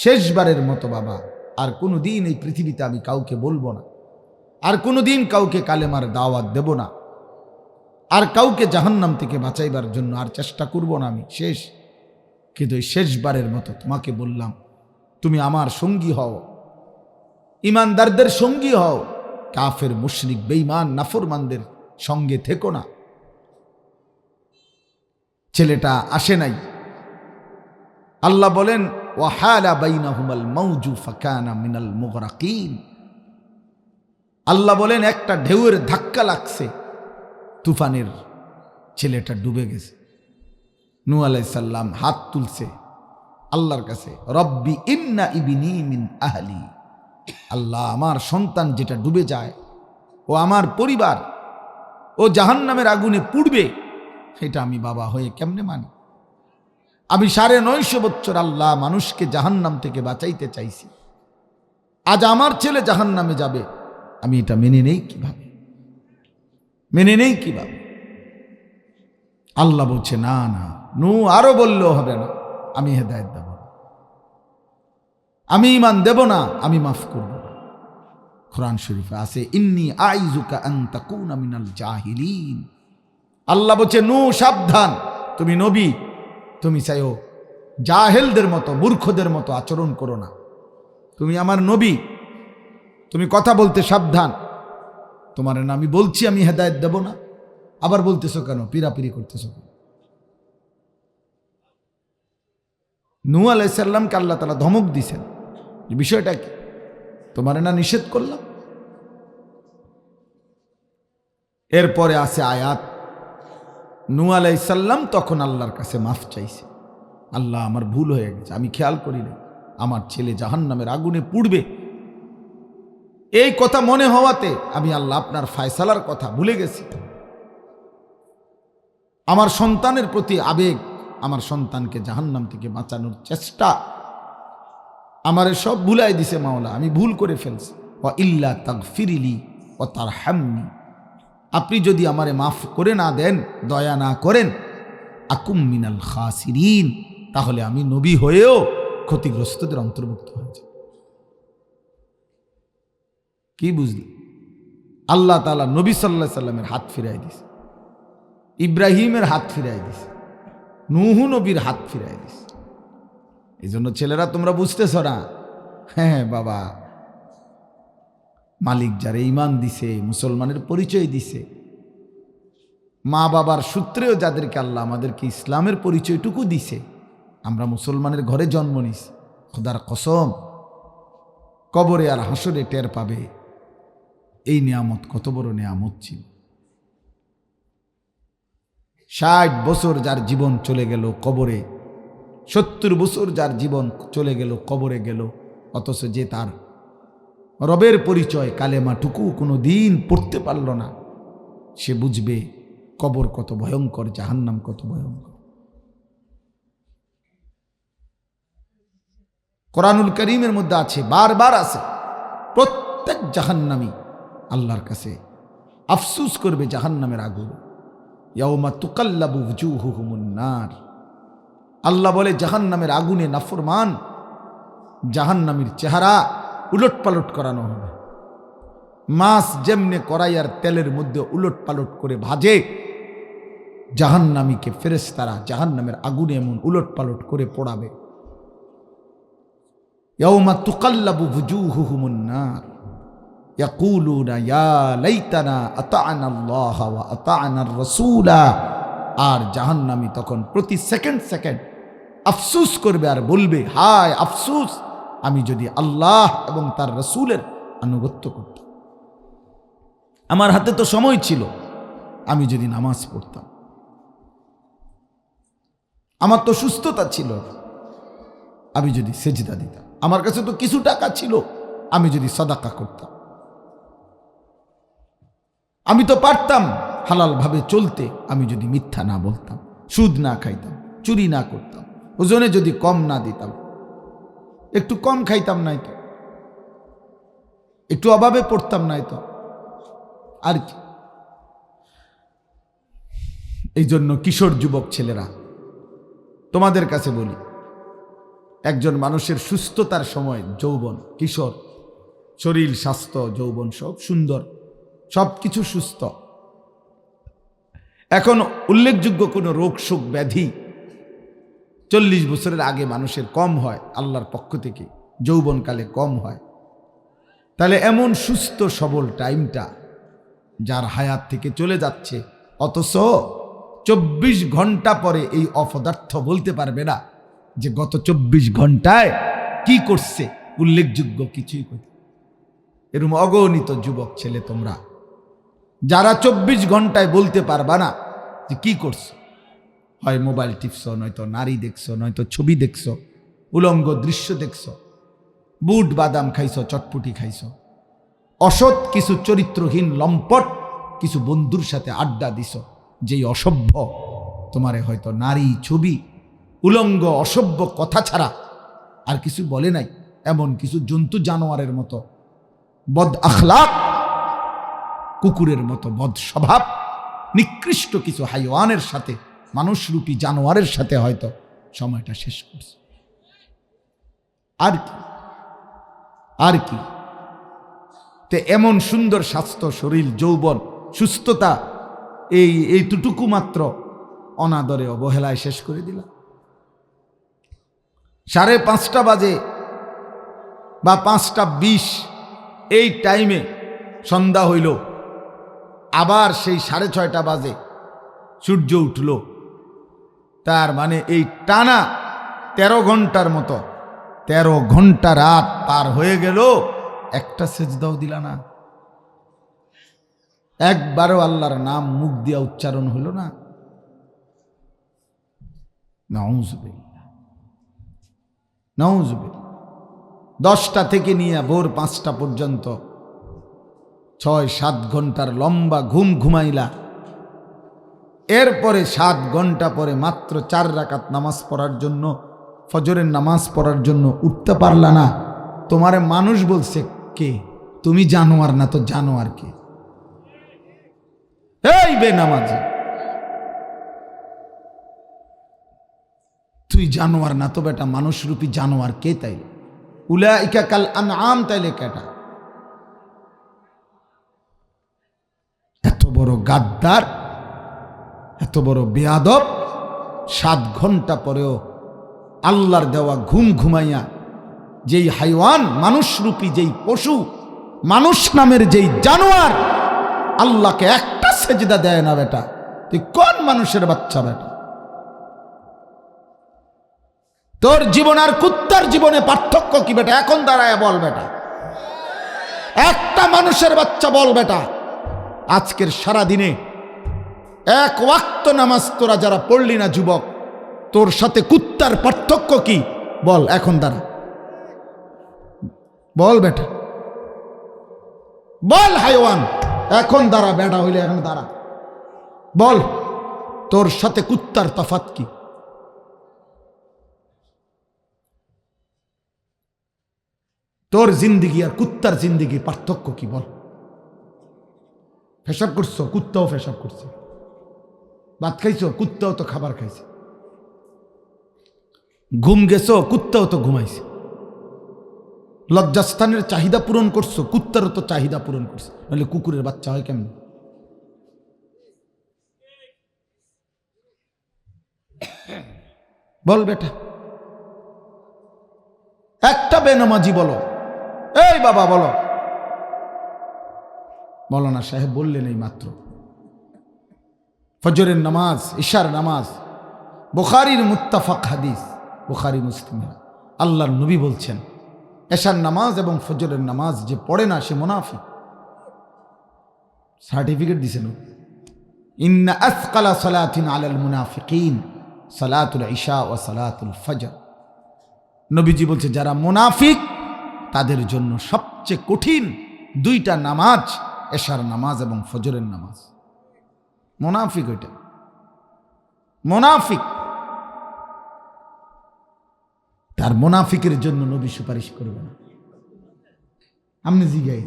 শেষবারের মতো বাবা, আর কোনো দিন এই পৃথিবীতে আমি কাউকে বলবো না, আর কোনো দিন কাউকে কালেমার দাওয়াত দেব না, আর কাউকে জাহান্নাম থেকে বাঁচাইবার জন্য আর চেষ্টা করব না, আমি শেষ। কিন্তু এই শেষবারের মতো তোমাকে বললাম, তুমি আমার সঙ্গী হও, ইমানদারদের সঙ্গী হও, কাফের মুশরিক বেঈমান নাফরমানদের সঙ্গে থেকো না। ছেলেটা আসে নাই। আল্লাহ বলেন, ওয়াহালা বাইনাহুমাল মাউজু ফাকানা মিনাল মুগরাকিন। আল্লাহ বলেন, একটা ঢেউয়ের ধাক্কা লাগছে, তুফানের, ছেলেটা ডুবে গেছে। নূহ আলাইহিস সালাম হাত তুলছে আল্লাহর কাছে, রব্বি ইন্না ইবনি মিন আহলি। আল্লাহ, আমার সন্তান যেটা ডুবে যায় ও আমার পরিবার, ও জাহান্নামের আগুনে পুড়বে, এটা আমি বাবা হয়ে কেমনে মানি? আমি 950 বছর আল্লাহ মানুষকে জাহান্নাম থেকে বাঁচাইতে চাইছি, আজ আমার ছেলে জাহান্নামে যাবে, আমি এটা মেনে নেই কিভাবে? মেনে নেই কিভাবে? আল্লাহ বলছে না না, নূহ আরো বললেও হবে না, আমি হেদায়েত দেব, আমি ঈমান দেব না, আমি মাফ করব না। কোরআন শরীফে আছে ইন্নী আইযুকা আন তাকুনা মিনাল জাহিলিন। আল্লাহ বলছে নূহ সাবধান, তুমি নবী, তুমি চাইও জাহেলদের মতো, মূর্খদের মতো আচরণ করো না। তুমি আমার নবী, তুমি কথা বলতে সাবধান। তোমার না আমি বলছি আমি হেদায়েত দেব না, আবার বলতেছো কেন, পিরাপিরি করতেছো কেন? নূহ আলাইহিস সালামকে আল্লাহ তাআলা ধমক দিয়েছেন, বিষয়টা কি? তোমার না নিষেধ করলাম। এরপরে আছে আয়াত, নূহ আলাইহিস সালাম তখন আল্লাহর কাছে মাফ চাইছে, আল্লাহ আমার ভুল হয়ে গেছে, আমি খেয়াল করি না, আমার ছেলে জাহান্নামের আগুনে পুড়বে। এই কথা মনে হওয়াতে আমি আল্লাহ আপনার ফয়সালার কথা ভুলে গেছি। আমার সন্তানের প্রতি আবেগ, আমার সন্তানকে জাহান্নাম থেকে বাঁচানোর চেষ্টা আমারে সব ভুলাই দিছে মাওলা, আমি ভুল করে ফেলছি। ওয়া ইল্লা তাগফিরলি ওয়া তারহামনি, আপনি যদি আমারে মাফ করে না দেন, দয়া না করেন, আকুম মিনাল খাসিরিন, তাহলে আমি নবী হয়েও ক্ষতিগ্রস্তদের অন্তর্ভুক্ত হয়েছে। কি বুঝলি? আল্লাহ তাআলা নবী সাল্লাল্লাহু আলাইহি সাল্লামের হাত ফিরাই দিছে, ইব্রাহিমের হাত ফিরাই দিছে, নূহ নবীর হাত ফিরাই দিছে। এই জন্য ছেলেরা তোমরা বুঝতেছ না, হ্যাঁ বাবা, মালিক যারে ঈমান দিছে, মুসলমানের পরিচয় দিছে, মা বাবার সূত্রেও যাদেরকে আল্লাহ আমাদেরকে ইসলামের পরিচয়টুকু দিছে, আমরা মুসলমানের ঘরে জন্ম নিছি, খোদার কসম কবরে আর হাসরে টের পাবে এই নিয়ামত কত বড় নিয়ামত ছিল। 60 বছর যার জীবন চলে গেল কবরে, 70 বছর যার জীবন চলে গেল কবরে গেল, অথচ যে তার রবের পরিচয় কালেমাটুকু কোনো দিন পড়তে পারল না, সে বুঝবে কবর কত ভয়ঙ্কর, জাহান্নাম কত ভয়ঙ্কর। কোরআনুল কারীমের মধ্যে আছে, বারবার আছে, প্রত্যেক জাহান্নামী আল্লাহর কাছে আফসুস করবে জাহান্নামের আগুন। ইয়াউমা তুকাল্লাবু ওয়ুজুহুহুমুন নার, আল্লাহ বলে জাহান্নামের আগুনে নাফরমান জাহান্নামীর চেহারা উলট পালট করানো হবে। মাছ যেমনে কড়াইয়ার তেলের মধ্যে উলট পালট করে ভাজে, জাহান্নামীকে ফেরেশতারা জাহান্নামের আগুনে এমন উলট পালট করে পোড়াবে। ইয়াউমা তুকাল্লাবু ওয়ুজুহুহুমুন নার ইয়াকুলুনা ইয়া লাইতানা আতা'না আল্লাহ ওয়া আতা'না আর-রাসূলা, আর জাহান্নামী তখন প্রতি সেকেন্ড সেকেন্ড আফসুস করবে আর বলবে, হায় আফসুস, আমি যদি আল্লাহ এবং তার রাসূলের আনুগত্য করতাম, আমার হাতে তো সময় ছিল, আমি যদি নামাজ পড়তাম, আমার তো সুস্থতা ছিল, আমি যদি সেজদা দিতাম, আমার কাছে তো কিছু টাকা ছিল, আমি যদি সাদাকা করতাম, আমি তো পারতাম হালাল ভাবে চলতে, আমি যদি মিথ্যা না বলতাম, সুদ না খাইতাম, চুরি না করতাম, ওজনে যদি কম না দিতাম, একটু কম খাইতাম নাই তো, একটু অভাবে পড়তাম নাই তো, আর কি। এই জন্য কিশোর যুবক ছেলেরা, তোমাদের কাছে বলি, একজন মানুষের সুস্থতার সময় যৌবন, কিশোর, শরীর স্বাস্থ্য যৌবন সব সুন্দর, সব কিছু সুস্থ, এখন উল্লেখযোগ্য কোনো রোগ শোক ব্যাধি 40 বছরের আগে মানুষের কম হয়, আল্লাহর পক্ষ থেকে যৌবনকালে কম হয়। তাহলে এমন সুস্থ সবল টাইমটা যার হায়াত থেকে চলে যাচ্ছে, অথচ 24 ঘন্টা পরে এই অপদার্থ বলতে পারবে না যে গত 24 ঘন্টায় কি করছে, উল্লেখযোগ্য কিছুই করতে। এরকম অগণিত যুবক ছেলে তোমরা যারা 24 ঘন্টায় বলতে পারবা না যে কি করছো, হয় মোবাইল টিপছো, নয়তো নারী দেখছো, নয়তো ছবি দেখছো, উলঙ্গ দৃশ্য দেখছো, বুট বাদাম খাইছো, চটপুটি খাইছো, অসৎ কিছু চরিত্রহীন লম্পট কিছু বন্ধুর সাথে আড্ডা দিছ, যেই অসভ্য তোমারে হয়তো নারী, ছবি, উলঙ্গ অসভ্য কথা ছাড়া আর কিছু বলে নাই, এমন কিছু জন্তু জানোয়ারের মতো বদ আখলাক, কুকুরের মতো বদ স্বভাব, নিকৃষ্ট কিছু হাইওয়ানের সাথে, মানুষরূপী জানোয়ারের সাথে হয়তো সময়টা শেষ করছে। আর কি আর কি? তে এমন সুন্দর স্বাস্থ্য, শরীর, যৌবন, সুস্থতা এইটুকু মাত্র অনাদরে অবহেলায় শেষ করে দিলাম। 5:30 বাজে বা 5:20 এই টাইমে সন্ধ্যা হইল, আবার সেই 6:30 বাজে সূর্য উঠল। তার মানে এই টানা 13 ঘন্টার মতো, 13 ঘন্টা রাত পার হয়ে গেল, একটা সেজদাও দিলা না, একবারও আল্লাহর নাম মুখ দিয়া উচ্চারণ হইল না। নাউজুবিল্লাহ, নাউজুবিল্লাহ। 10টা থেকে নিয়ে ভোর 5টা পর্যন্ত 6-7 ঘন্টার লম্বা ঘুম ঘুমাইলা, এরপরে 7 ঘন্টা পরে মাত্র 4 রাকাত নামাজ পড়ার জন্য, ফজরের নামাজ পড়ার জন্য উঠতে পারলা না। তোমারে মানুষ বলছে কে? তুমি জানোয়ার না তো জানোয়ার কে? এই বেনামাজি, তুই জানোয়ার না তো বেটা, মানুষরূপী জানোয়ার কে? তাই উলাইকা কাল আনআম, তাইলে কেটা? এত বড় গাদ্দার, এত বড় বেয়াদব, 7 ঘন্টা পরেও আল্লাহর দেওয়া ঘুম ঘুমাইয়া যেই হাইওয়ান, মানুষরূপী যেই পশু, মানুষ নামের যেই জানোয়ার, আল্লাহকে একটা সেজদা দেয় না বেটা, তুই কোন মানুষের বাচ্চা বেটা? তোর জীবন আর কুত্তার জীবনে পার্থক্য কি বেটা? এখন দাঁড়ায় বল বেটা, একটা মানুষের বাচ্চা বল বেটা। আজকের সারা দিনে 1 ওয়াক্ত নামাজ তোরা যারা পড়লি না যুবক, তোর সাথে কুত্তার পার্থক্য কি বল? এখন দাঁড়া, বল বেটা, বল হাইওয়ান, এখন দাঁড়া বেটা হইলে এখন দাঁড়া, বল তোর সাথে কুত্তার তফাৎ কি? তোর জিন্দিগি আর কুত্তার জিন্দিগি পার্থক্য কি বল? পেশাব করছো, কুত্তাও পেশাব করছে। ভাত খাইছো, কুত্তাও তো খাবার খাইছে। ঘুম গেছো, কুত্তাও তো ঘুমাইছে। লজ্জাস্থানের চাহিদা পূরণ করছো, কুত্তারও তো চাহিদা পূরণ করছে, নাহলে কুকুরের বাচ্চা হয় কেমন? বল বেটা, একটা বেনামাজি বলো, এই বাবা বলো। মৌলানা সাহেব বললেন এই মাত্র ফজরের নামাজ, ইশার নামাজ, বুখারীর মুত্তাফাক হাদিস, বুখারী মুসলিম, আল্লাহর নবী বলছেন এশার নামাজ এবং ফজরের নামাজ যে পড়ে না সে মুনাফিক। সার্টিফিকেট দিছেন, ইন্না আসকালা সালাতিন আলাল মুনাফিকিন সালাতুল ইশা ওয়া সালাতুল ফজর। নবীজি বলছে যারা মুনাফিক তাদের জন্য সবচেয়ে কঠিন 2টা নামাজ, এশার নামাজ এবং ফজরের নামাজ। মুনাফিক ওইটা, মুনাফিক। তার মুনাফিকের জন্য নবী সুপারিশ করবে না। আমনে জিগাই,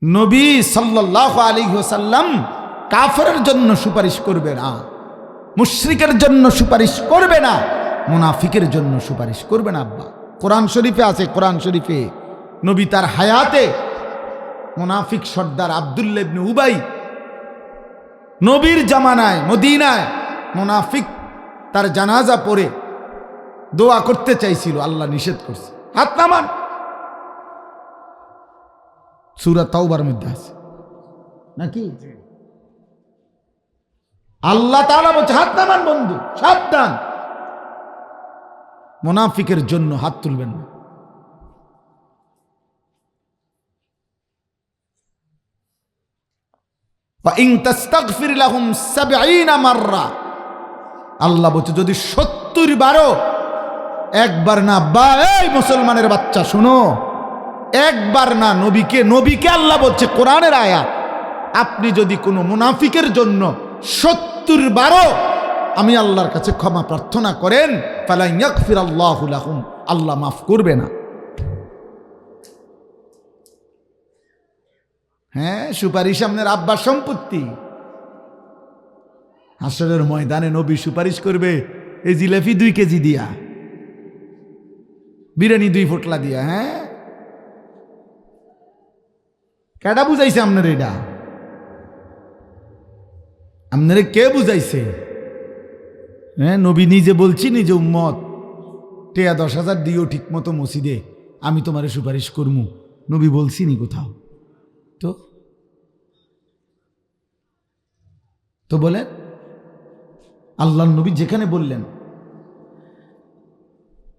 নবী সাল্লাল্লাহু আলাইহি ওয়াসাল্লাম কাফেরের জন্য সুপারিশ করবে না, মুশরিকের জন্য সুপারিশ করবে না, মুনাফিকের জন্য সুপারিশ করবে না। আব্বা কোরআন শরীফে আছে, কোরআন শরীফে নবী তার হায়াতে মুনাফিক সর্দার আব্দুল্লাহ ইবনে উবাই, নবীর জামানায় মদিনায় মুনাফিক তার জানাজা পড়ে দোয়া করতে চাইছিল, আল্লাহ নিষেধ করছে। হাত নামান, সূরা তাওবার মধ্যে আছে নাকি? আল্লাহ তাআলা বলছে হাত নামান বন্ধু, সাবধান, মুনাফিকের জন্য হাত তুলবেন না। আল্লাহ বলছে যদি 70 বারও, একবার না, বা এই মুসলমানের বাচ্চা শোনো, একবার না, নবীকে আল্লাহ বলছে, কোরআনের আয়াত, আপনি যদি কোনো মুনাফিকের জন্য 70 বারও আমি আল্লাহর কাছে ক্ষমা প্রার্থনা করেন, ফালা ইয়াগফিরাল্লাহু লাহুম, আল্লাহ মাফ করবে না। হ্যাঁ, সুপারিশ আপনার আব্বার সম্পত্তি। হাসরের ময়দানে নবী সুপারিশ করবে এই জিলাপি 2 কেজি দিয়া, বিরিয়ানি 2 ফোটলা দিয়া। হ্যাঁ, কেডা বুঝাইছে আপনার? এটা আপনারে কে বুঝাইছে? হ্যাঁ, নবী নিজে বলছি, নিজে উম্মত টেয়া 10,000 দিও ঠিক মতো মসজিদে, আমি তোমারে সুপারিশ করমু। নবী বলছি নি কোথাও? তো বলেন, আল্লাহর নবী যেখানে বললেন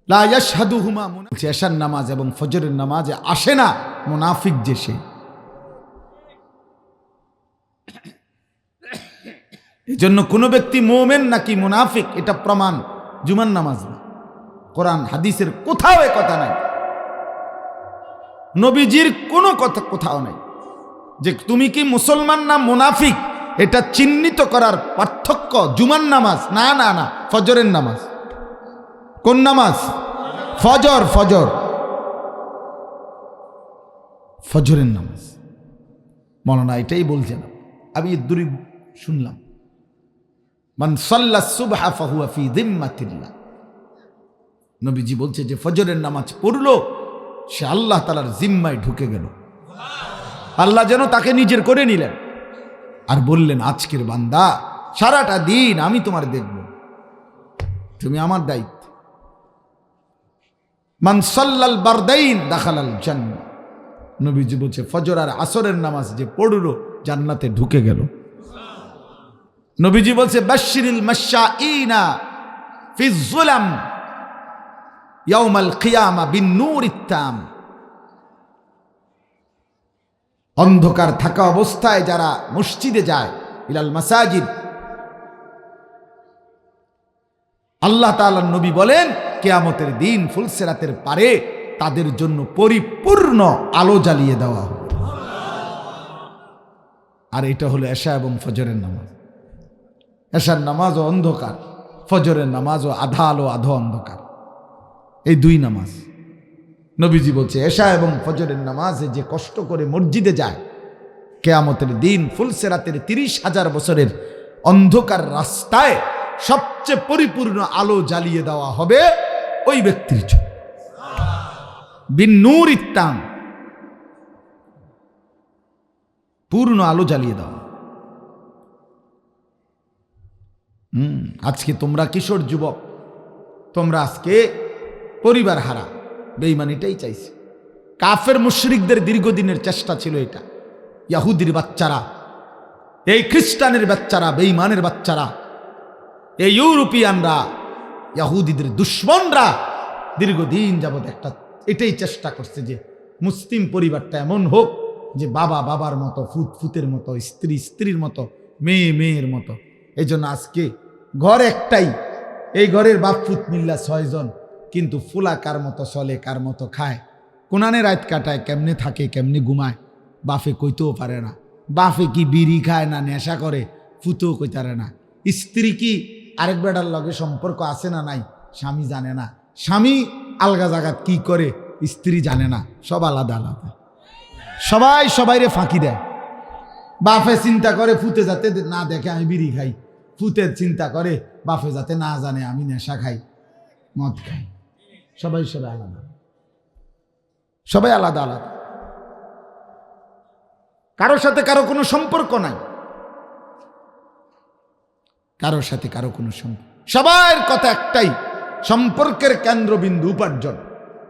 লা ইয়াশহাদুহুমা, এশার নামাজ এবং ফজরের নামাজে আসে না মুনাফিক, যে সে। এই জন্য কোনো ব্যক্তি মুমিন নাকি মুনাফিক এটা প্রমাণ জুমার নামাজ না, কোরআন হাদিসের কোথাও এ কথা নাই, নবীজির কোনো কথা কোথাও নাই যে তুমি কি মুসলমান না মুনাফিক এটা চিহ্নিত করার পার্থক্য জুমার নামাজ। না না না, ফজরের নামাজ। কোন নামাজ? ফজর। ফজরের নামাজ মৌলানা এটাই বলছেন। আমি দূরে শুনলাম, মান সাল্লা সুবহা ফাহুয়া ফি যিম্মাতিল্লাহ, নবীজি বলছে যে ফজরের নামাজ পড়লো সে আল্লাহ তাআলার জিম্মায় ঢুকে গেল। আল্লাহ যেন তাকে নিজের করে নিলেন আর বললেন, আজকের বান্দা সারাটা দিন আমি তোমার দেখব, তুমি আমার দায়িত্ব। মান সাল্লাল বারদাইন দাখালাল জান্নাহ, নবীজি বলছে ফজর আর আসরের নামাজ যে পড়লো জান্নাতে ঢুকে গেল। নবীজি বলছে বাশশিরিল মাশাঈনা ফিজ যুলাম ইয়াউমাল কিয়ামা বিন-নূরিত তাম, অন্ধকার থাকা অবস্থায় যারা মসজিদে যায়, ইলাল মাসাজিদ, আল্লাহ তাআলার নবী বলেন কিয়ামতের দিন ফুলসিরাতের পারে তাদের জন্য পরিপূর্ণ আলো জ্বালিয়ে দেওয়া হবে। আর এটা হলো এশা এবং ফজরের নামাজ। এশার নামাজও অন্ধকার, ফজরের নামাজও আধা আলো আধা অন্ধকার, এই 2 নামাজ। নবীজি বলছে এশা এবং ফজরের নামাজে যে কষ্ট করে মসজিদে যায়, কিয়ামতের দিন ফুলসিরাতের 30,000 বছরের অন্ধকার রাস্তায় সবচেয়ে পরিপূর্ণ আলো জ্বালিয়ে দেওয়া হবে ওই ব্যক্তির জন্য, বিন-নূরিত তাম, পূর্ণ আলো জ্বালিয়ে দেওয়া। আজকে তোমরা কিশোর যুবক, তোমরা আজকে পরিবার হারা, বেঈমানিটাই চাইছে। কাফের মুশরিকদের দীর্ঘদিনের চেষ্টা ছিল এটা। ইহুদির বাচ্চারা, এই খ্রিস্টানের বাচ্চারা, বেঈমানের বাচ্চারা, এই ইউরোপিয়ানরা, ইহুদিদের দুশ্মনরা দীর্ঘদিন যাবৎ এটাই চেষ্টা করছে যে মুসলিম পরিবারটা এমন হোক যে বাবা বাবার মতো, ফুত ফুতের মতো, স্ত্রী স্ত্রীর মতো, মেয়ে মেয়ের মতো। এই জন্য আজকে ঘর একটাই, এই ঘরের বাপ ফুত মিল্লা 6 জন, কিন্তু ফুলা কার মতো চলে, কার মতো খায়, কোনানে রাত কাটায়, কেমনে থাকে, কেমনে ঘুমায়, বাফে কইতেও পারে না। বাফে কি বিড়ি খায় না নেশা করে, ফুতেও কইতে পারে না। স্ত্রী কি আরেক বেটার লগে সম্পর্ক আছে না নাই, স্বামী জানে না। স্বামী আলগা জাগাত কি করে, স্ত্রী জানে না। সব আলাদা আলাদা, সবাই সবাইরে ফাঁকি দেয়। বাফে চিন্তা করে ফুতে যাতে না দেখে আমি বিড়ি খাই, ফুতের চিন্তা করে বাফে যাতে না জানে আমি নেশা খাই, মদ খাই। সবাই সবাই আলাদা, সবাই আলাদা আলাদা, কারোর সাথে কারো কোনো সম্পর্ক নাই, কারোর সাথে কারো কোনো সম্পর্ক। সবার কথা একটাই, সম্পর্কের কেন্দ্রবিন্দু উপার্জন।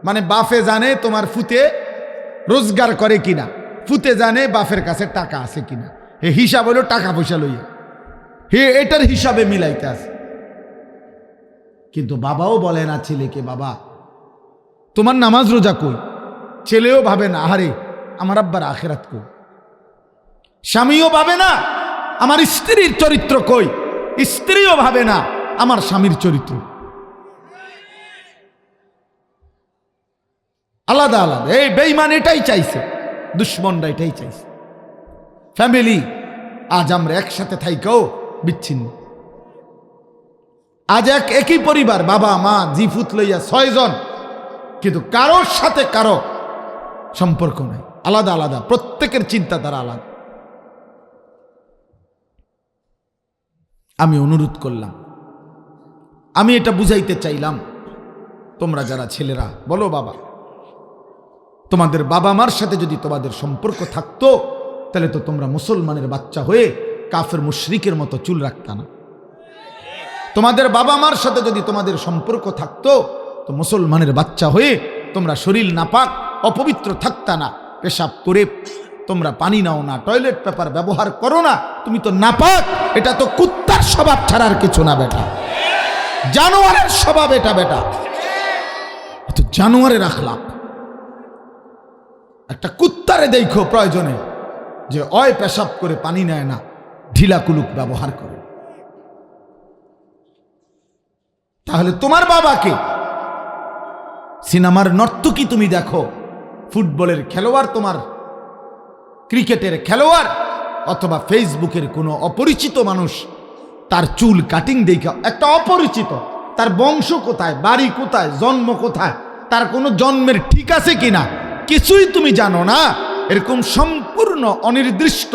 মানে বাফে জানে তোমার ফুতে রোজগার করে কিনা, ফুতে জানে বাফের কাছে টাকা আছে কিনা। এ হিসাব হলো টাকা পয়সা লইয়া, হে এটার হিসাবে মিলাইতে আছে। কিন্তু বাবাও বলে না ছেলেকে, বাবা তোমার নামাজ রোজা কই। ছেলেও ভাবে না, আহারে আমার আব্বার আখিরাত কই। স্বামীও ভাবে না আমার স্ত্রীর চরিত্র কই, স্ত্রীও ভাবে না আমার স্বামীর চরিত্র। আলাদা আলাদা। এই বেঈমান এটাই চাইছে, দুশ্মনরা এটাই চাইছে। ফ্যামিলি আজ আমরা একসাথে থাইকেও বিচ্ছিন্ন। আজ একই পরিবার, বাবা মা জিফুত লইয়া 6 জন, কিন্তু কারোর সাথে কারো সম্পর্ক নাই, আলাদা আলাদা, প্রত্যেকের চিন্তাধারা আলাদা। আমি অনুরোধ করলাম, আমি এটা বুঝাইতে চাইলাম, তোমরা যারা ছেলেরা বলো বাবা, তোমাদের বাবা মার সাথে যদি তোমাদের সম্পর্ক থাকতো তাহলে তো তোমরা মুসলমানের বাচ্চা হয়ে কাফের মুশরিকের মতো চুল রাখতা না। তোমাদের বাবা মার সাথে যদি তোমাদের সম্পর্ক থাকতো তো মুসলমানের বাচ্চা হয়ে তোমরা শরীর নাপাক অপবিত্র থাকতা না। পেশাব করে তোমরা পানি নাও না, টয়লেট পেপার ব্যবহার করো না, তুমি তো নাপাক। এটা তো কুত্তার স্বভাব ছাড়ার কিছু না বেটা, জানোয়ারের স্বভাব এটা বেটা, তো জানোয়ারের আখলাক। একটা কুত্তারে দেখো প্রয়োজনে যে অয় পেশাব করে পানি নেয় না, ঢিলা কুলুক ব্যবহার করে। তাহলে তোমার বাবাকে সিনেমার নর্তকী তুমি দেখো, ফুটবলের খেলোয়াড়, তোমার ক্রিকেটের খেলোয়াড়, অথবা ফেসবুকের কোনো অপরিচিত মানুষ তার চুল কাটিং দেখা, একটা অপরিচিত, তার বংশ কোথায়, বাড়ি কোথায়, জন্ম কোথায়, তার কোনো জন্মের ঠিক আছে কিনা কিছুই তুমি জানো না, এরকম সম্পূর্ণ অনির্দিষ্ট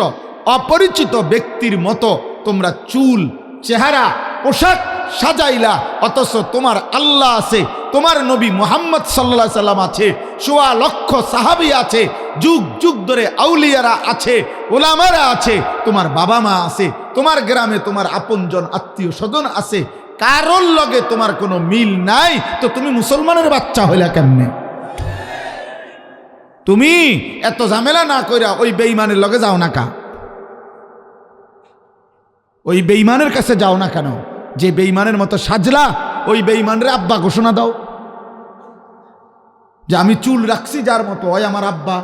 অপরিচিত ব্যক্তির মতো তোমরা চুল, চেহারা, পোশাক সাজাইলা। অথচ তোমার আল্লাহ আছে, তোমার নবী মুহাম্মদ সাল্লাল্লাহু আলাইহি সাল্লাম আছে, 1.25 লক্ষ সাহাবী আছে, যুগ যুগ ধরে আউলিয়ারা আছে, ওলামারা আছে, তোমার বাবা মা আছে, তোমার গ্রামে তোমার আপনজন আত্মীয় স্বজন আছে, কারোর লগে তোমার কোনো মিল নাই, তো তুমি মুসলমানের বাচ্চা হইলা কেমনে? তুমি এত ঝামেলা না কইরা ওই বেঈমানের লগে যাও না কা? ওই বেঈমানের কাছে যাও না কেন? যে বেঈমানের মতো সাজলা, ওই বেঈমানের আব্বা ঘোষণা দাও যে আমি চুল রাখছি যার মতো, ওই আমার আব্বা।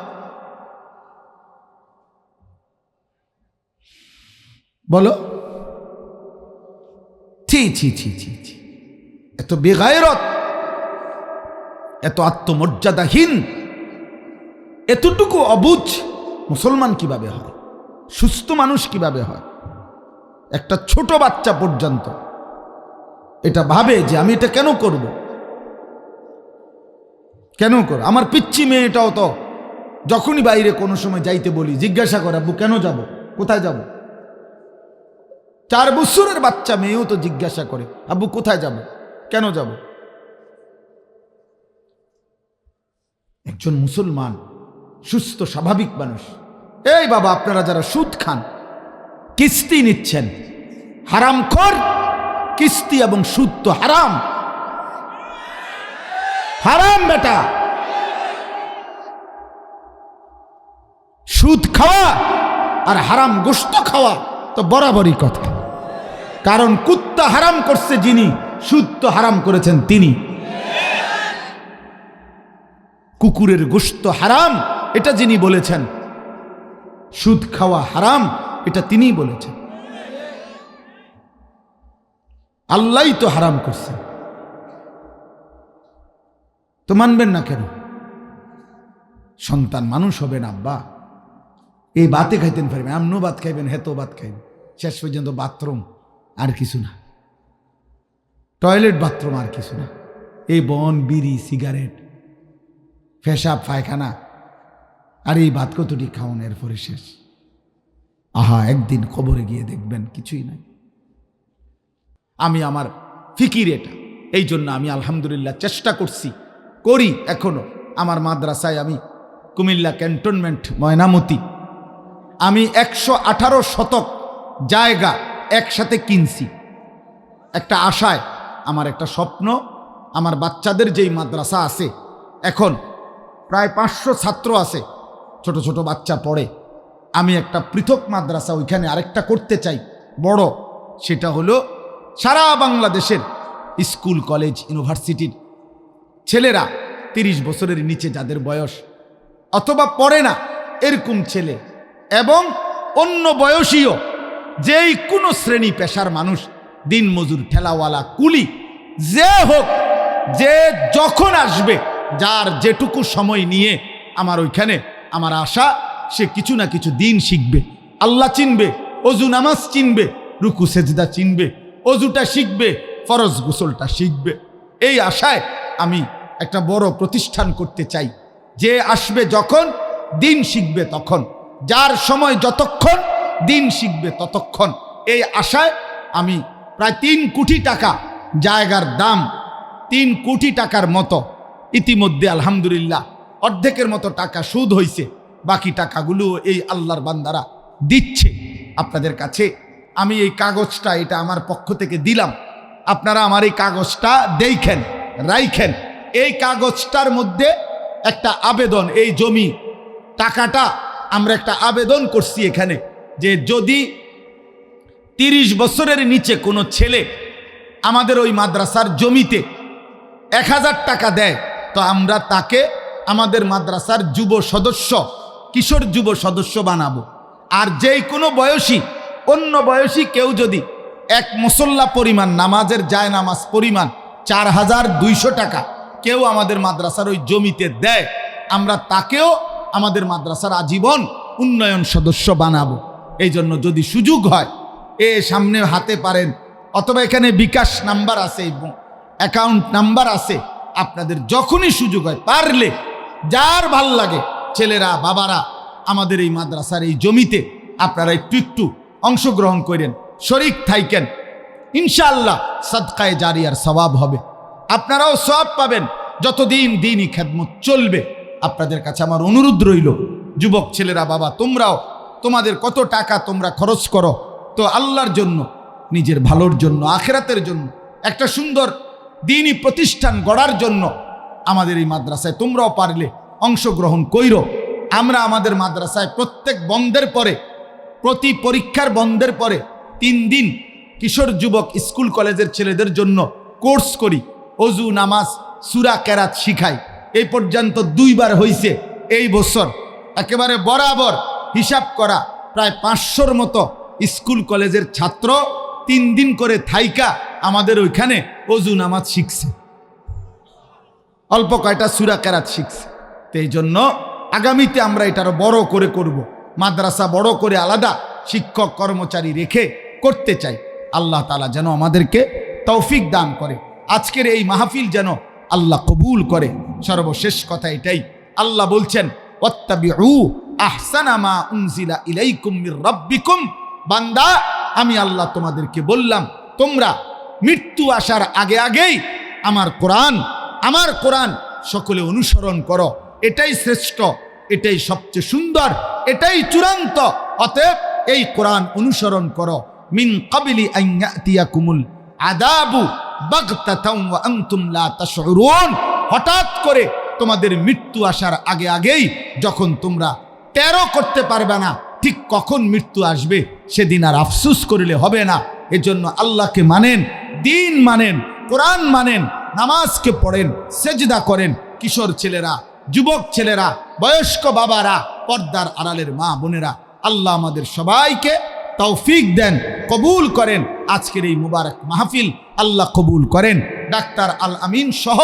বলো, ছি ছি ছি ছি ছি, এত বেগায়রত, এত আত্মমর্যাদাহীন, এতটুকু অবুঝ মুসলমান কিভাবে হয়? সুস্থ মানুষ কিভাবে হয়? একটা ছোট বাচ্চা পর্যন্ত এটা ভাবে যে আমি এটা কেন করব, কেন করব? আমার পিচ্চি মেয়েটাও তো যখনই বাইরে কোনো সময় যাইতে বলি জিজ্ঞাসা করে, আব্বু কেন যাব, কোথায় যাব? 4 বছরের বাচ্চা মেয়েও তো জিজ্ঞাসা করে, আব্বু কোথায় যাব, কেন যাব? একজন মুসলমান সুস্থ স্বাভাবিক মানুষ, এই বাবা আপনারা যারা সুদ খান, কিস্তি নিচ্ছেন, হারামখোর, কিস্তি এবং সুদ তো হারাম, হারাম বেটা। সুদ খাওয়া আর হারাম গোশত খাওয়া তো বরাবরই কথা, কারণ কুত্তা হারাম করছে যিনি, সুদ তো হারাম করেছেন তিনি। কুকুরের গোশত হারাম এটা যিনি বলেছেন, সুদ খাওয়া হারাম এটা তিনিই বলেছেন। আল্লাহই তো হারাম করছে, তো মানবেন না কেন? সন্তান মানুষ হবে না আব্বা, এই ভাতে খাইতেন পারবেন, আমনও ভাত খাইবেন, হেতো ভাত খাইবেন, শেষ পর্যন্ত বাথরুম আর কিছু না, টয়লেট বাথরুম আর কিছু না, এই বন, বিড়ি, সিগারেট, পেশাব, পায়খানা, আর এই ভাত কতটি খাওয়ান, এরপরে শেষ। আহা, একদিন কবরে গিয়ে দেখবেন কিছুই নাই। আমি আমার ফিকির এটা, এই জন্য আমি আলহামদুলিল্লাহ চেষ্টা করছি, করি এখনো। আমার মাদ্রাসায় আমি কুমিল্লা ক্যান্টনমেন্ট ময়নামতি, আমি 118 শতক জায়গা একসাথে কিনছি একটা আশায়। আমার একটা স্বপ্ন, আমার বাচ্চাদের যেই মাদ্রাসা আছে, এখন প্রায় 500 ছাত্র আছে, ছোট ছোট বাচ্চা পড়ে, আমি একটা পৃথক মাদ্রাসা ওইখানে আরেকটা করতে চাই বড়। সেটা হলো সারা বাংলাদেশের স্কুল, কলেজ, ইউনিভার্সিটির ছেলেরা 30 বছরের নিচে যাদের বয়স, অথবা পড়ে না এরকম ছেলে, এবং অন্য বয়সীয় যেই কোনো শ্রেণী পেশার মানুষ, দিন মজুর, ঠেলাওয়ালা, কুলি, যে হোক, যে যখন আসবে যার যেটুকু সময় নিয়ে আমার ওইখানে আমার আশা সে কিছু না কিছু দিন শিখবে, আল্লাহ চিনবে, অজু নামাজ চিনবে, রুকু সেজদা চিনবে, অজুটা শিখবে, ফরজ গোসলটা শিখবে। এই আশায় আমি একটা বড় প্রতিষ্ঠান করতে চাই। যে আসবে যখন দিন শিখবে তখন, যার সময় যতক্ষণ দিন শিখবে ততক্ষণ, এই আশায় আমি প্রায় 3 কোটি টাকা, জায়গার দাম 3 কোটি টাকার মতো ইতিমধ্যে আলহামদুলিল্লাহ অর্ধেকের মতো টাকা সুদ হয়েছে, বাকি টাকাগুলো এই আল্লাহর বান্দারা দিচ্ছে আপনাদের কাছে। আমি এই কাগজটা, এটা আমার পক্ষ থেকে দিলাম, আপনারা আমার এই কাগজটা দেখেন, রাইখেন। এই কাগজটার মধ্যে একটা আবেদন, এই জমি টাকাটা আমরা একটা আবেদন করছি এখানে, যে যদি 30 বছরের নিচে কোনো ছেলে আমাদের ওই মাদ্রাসার জমিতে 1000 টাকা দেয়, তো আমরা তাকে আমাদের মাদ্রাসার যুব সদস্য, কিশোর যুব সদস্য বানাবো। আর যেই কোনো বয়সী, অন্য বয়সী কেউ যদি এক মুসল্লা পরিমাণ, নামাজের যায় নামাজ পরিমাণ 4200 টাকা কেউ আমাদের মাদ্রাসার ওই জমিতে দেয়, আমরা তাকেও আমাদের মাদ্রাসার আজীবন উন্নয়ন সদস্য বানাবো। এই জন্য যদি সুযোগ হয় সামনে হাতে পারেন, অথবা এখানে বিকাশ নাম্বার আছে, অ্যাকাউন্ট নাম্বার আছে, আপনাদের যখনই সুযোগ হয়, পারলে যার ভাল লাগে ছেলেরা বাবারা আমাদের এই মাদ্রাসার এই জমিতে আপনারা একটু একটু অংশগ্রহণ করেন, শরীক থাইকেন, ইনশাআল্লাহ সাদকায়ে জারিয়ার সওয়াব হবে, আপনারাও সওয়াব পাবেন, যতদিন দিনই খেদমত চলবে। আপনাদের কাছে আমার অনুরোধ রইল, যুবক ছেলেরা বাবা, তোমরাও তোমাদের কত টাকা তোমরা খরচ করো, তো আল্লাহর জন্য, নিজের ভালোর জন্য, আখিরাতের জন্য, একটা সুন্দর দ্বীনি প্রতিষ্ঠান গড়ার জন্য আমাদের এই মাদ্রাসায় তোমরাও পারলে অংশগ্রহণ কইরো। আমরা আমাদের মাদ্রাসায় প্রত্যেক বন্ধের পরে, প্রতি পরীক্ষার বন্ধের পরে 3 দিন কিশোর যুবক স্কুল কলেজের ছেলেদের জন্য কোর্স করি, অজু নামাজ সূরা কেরাত শিখাই। এই পর্যন্ত 2 বার হইছে। এই বছর একেবারে বরাবর হিসাব করা প্রায় 500-র মতো স্কুল কলেজের ছাত্র 3 দিন করে থাইকা আমাদের ওইখানে অজু নামাজ শিখছে, অল্প কয়টা সূরা কেরাত শিখছে। তো এই জন্য আগামীতে আমরা এটারও বড় করে করব, মাদ্রাসা বড় করে আলাদা শিক্ষক কর্মচারী রেখে করতে চাই। আল্লাহ তাআলা যেন আমাদেরকে তৌফিক দান করে, আজকের এই মাহফিল যেন আল্লাহ কবুল করে। সর্বশেষ কথা এটাই, আল্লাহ বলছেন ওয়াত্তাবিউ আহসানা মা উনজিলা ইলাইকুম মির রাব্বিকুম, বান্দা আমি আল্লাহ তোমাদেরকে বললাম তোমরা মৃত্যু আসার আগে আগেই আমার কোরআন সকলে অনুসরণ করো, এটাই শ্রেষ্ঠ, এটাই সবচেয়ে সুন্দর, এটাই চূড়ান্ত। অতএব এই কোরআন অনুসরণ করো। মিন ক্বাবলি আন ইয়াতিয়াকুমুল আযাবু বাগতাতাও ওয়া আনতুম লা তাশউরুন, হঠাৎ করে তোমাদের মৃত্যু আসার আগে আগেই, যখন তোমরা টেরও করতে পারবে না ঠিক কখন মৃত্যু আসবে, সেদিন আর আফসোস করলে হবে না। এজন্য আল্লাহকে মানেন, দিন মানেন, কোরআন মানেন, নামাজকে পড়েন, সেজদা করেন। কিশোর ছেলেরা, যুবক ছেলেরা, বয়স্ক বাবারা, পর্দার আড়ালের মা বোনেরা, আল্লাহ আমাদের সবাইকে তৌফিক দেন, কবুল করেন। আজকের এই মুবারক মাহফিল আল্লাহ কবুল করেন। ডাক্তার আল আমিন সহ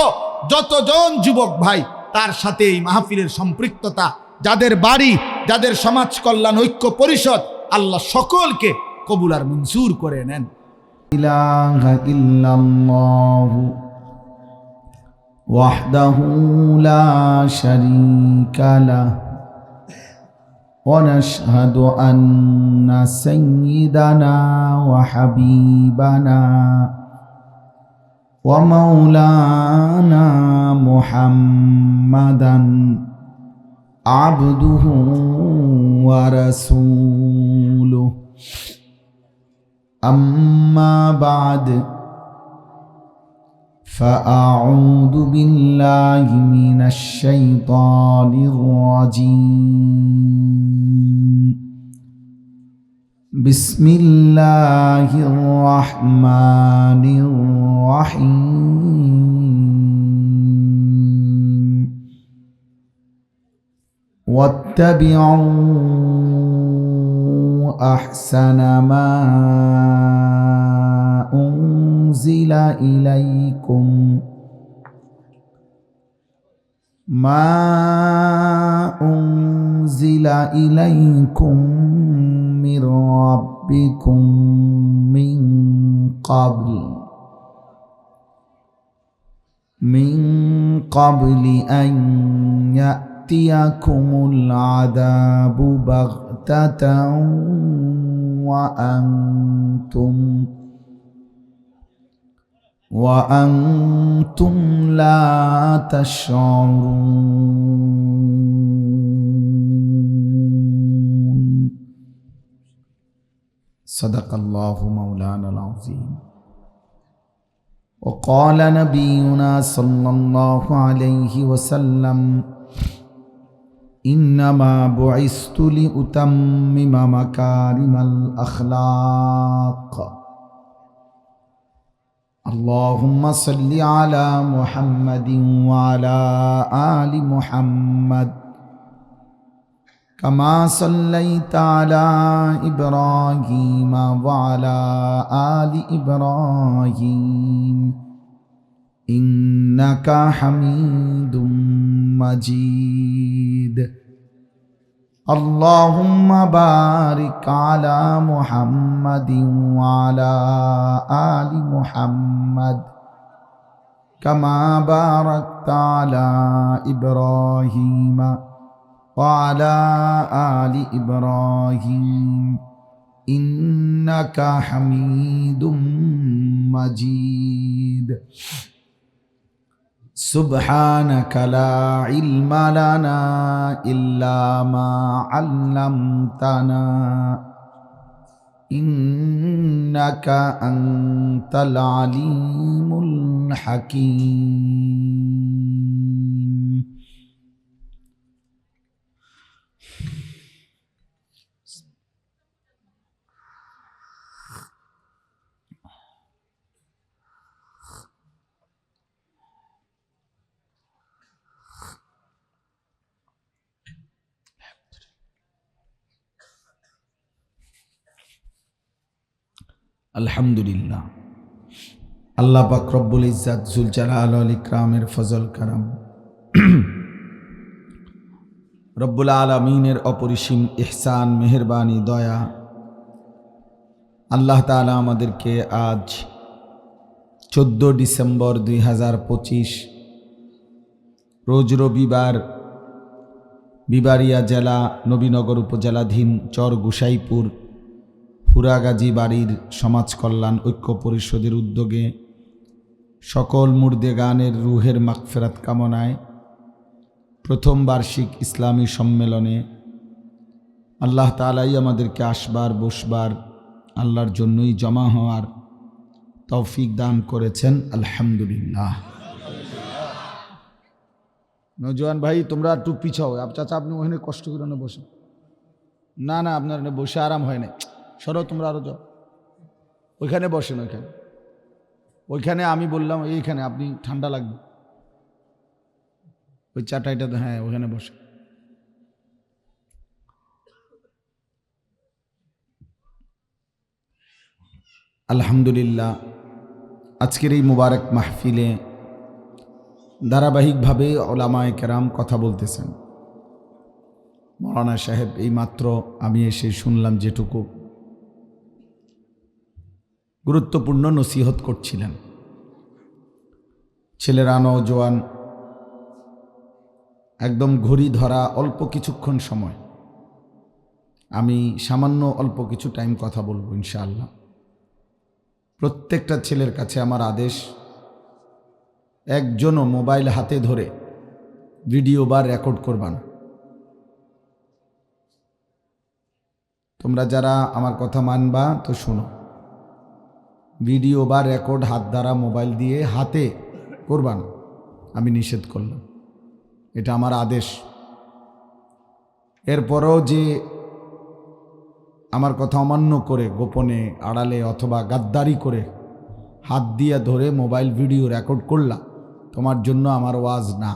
যতজন যুবক ভাই তার সাথে এই মাহফিলের সম্পৃক্ততা, যাদের বাড়ি, যাদের সমাজ কল্যাণ ঐক্য পরিষদ, আল্লাহ সকলকে কবুল আর মঞ্জুর করে নেন। ইলাহা ইল্লাল্লাহু ওয়াহদাহু লা শারীকা লাহু ওয়া নাশহাদু আন্না সাইয়্যিদানা ওয়া হাবিবানা ওয়া মাওলানা মুহাম্মাদান আবদুহু ওয়া রাসূলুহু, আম্মা বা'দ, فأعوذ بالله من الشيطان الرجيم. بسم الله الرحمن الرحيم. واتبعوا أحسن ما أنزل إليكم মা উনজিলা ইলাইকুম মির রাব্বিকুম মিন ক্বাবল আন ইয়াতিয়াকুমুল আযাবু বাগতাতাও وأنتم لا تشعرون صدق الله مولانا العظيم وقال نبينا صلى الله عليه وسلم إنما بعثت لأتمم مكارم الأخلاق اللهم صل على محمد وعلى آل محمد كما صليت على إبراهيم وعلى آل إبراهيم إنك حميد مجيد اللهم بارك على محمد وعلى آل محمد كما باركت على إبراهيم وعلى آل إبراهيم إنك حميد مجيد سبحانك لا علم لنا إلا ما علمتنا إنك أنت العليم الحكيم আলহামদুলিল্লাহ আল্লাহ পাক রব্বুল ইজ্জাত জুল জালাল ওয়াল ইকরামের ফজল কারাম রব্বুল আলামিনের অপরিসীম ইহসান মেহেরবানি দয়া আল্লাহ তাআলা আমাদেরকে আজ 14 ডিসেম্বর 2025 রোজ রবিবার বিবাড়িয়া জেলা নবীনগর উপজেলাধীন চর গোসাইপুর ফুরাগাজী বাড়ির সমাজ কল্যাণ ঐক্য পরিষদের উদ্যোগে সকল মুর্দে গানের রুহের মাগফিরাত কামনায় প্রথম বার্ষিক ইসলামী সম্মেলনে আল্লাহ তাআলাই আমাদেরকে আসবার বসবার আল্লাহর জন্যই জমা হওয়ার তৌফিক দান করেছেন আলহামদুলিল্লাহ। নওজোয়ান ভাই তোমরা একটু পিছাও, চাচা আপনি ওখানে কষ্ট করে না বসে, না না আপনার বসে আরাম হয় না, সরো তোমরা আরো যাও, ওইখানে বসেন, ওইখানে আমি বললাম এইখানে আপনি ঠান্ডা লাগবে ওই চাটাইটা, হ্যাঁ ওখানে বসে। আলহামদুলিল্লাহ আজকের এই মুবারক মাহফিলে ধারাবাহিকভাবে ওলামায়ে কেরাম কথা বলতেছেন। মৌলানা সাহেব এই মাত্র আমি এসে শুনলাম যেটুকু গুরুত্বপূর্ণ নসিহত করছিলেন। ছেলেরা নওজোয়ান একদম ঘড়ি ধরা অল্প কিছুক্ষণ সময়, আমি সামান্য অল্প কিছু টাইম কথা বলবো ইনশাআল্লাহ। প্রত্যেকটা ছেলের কাছে আমার আদেশ, একজনও মোবাইল হাতে ধরে ভিডিও বা রেকর্ড করবা না। তোমরা যারা আমার কথা মানবা তো শোনো, ভিডিও বা রেকর্ড হাত দ্বারা মোবাইল দিয়ে হাতে করবা না, আমি নিষেধ করলাম, এটা আমার আদেশ। এরপরও যে আমার কথা অমান্য করে গোপনে আড়ালে অথবা গাদ্দারি করে হাত দিয়ে ধরে মোবাইল ভিডিও রেকর্ড করলা, তোমার জন্য আমার ওয়াজ না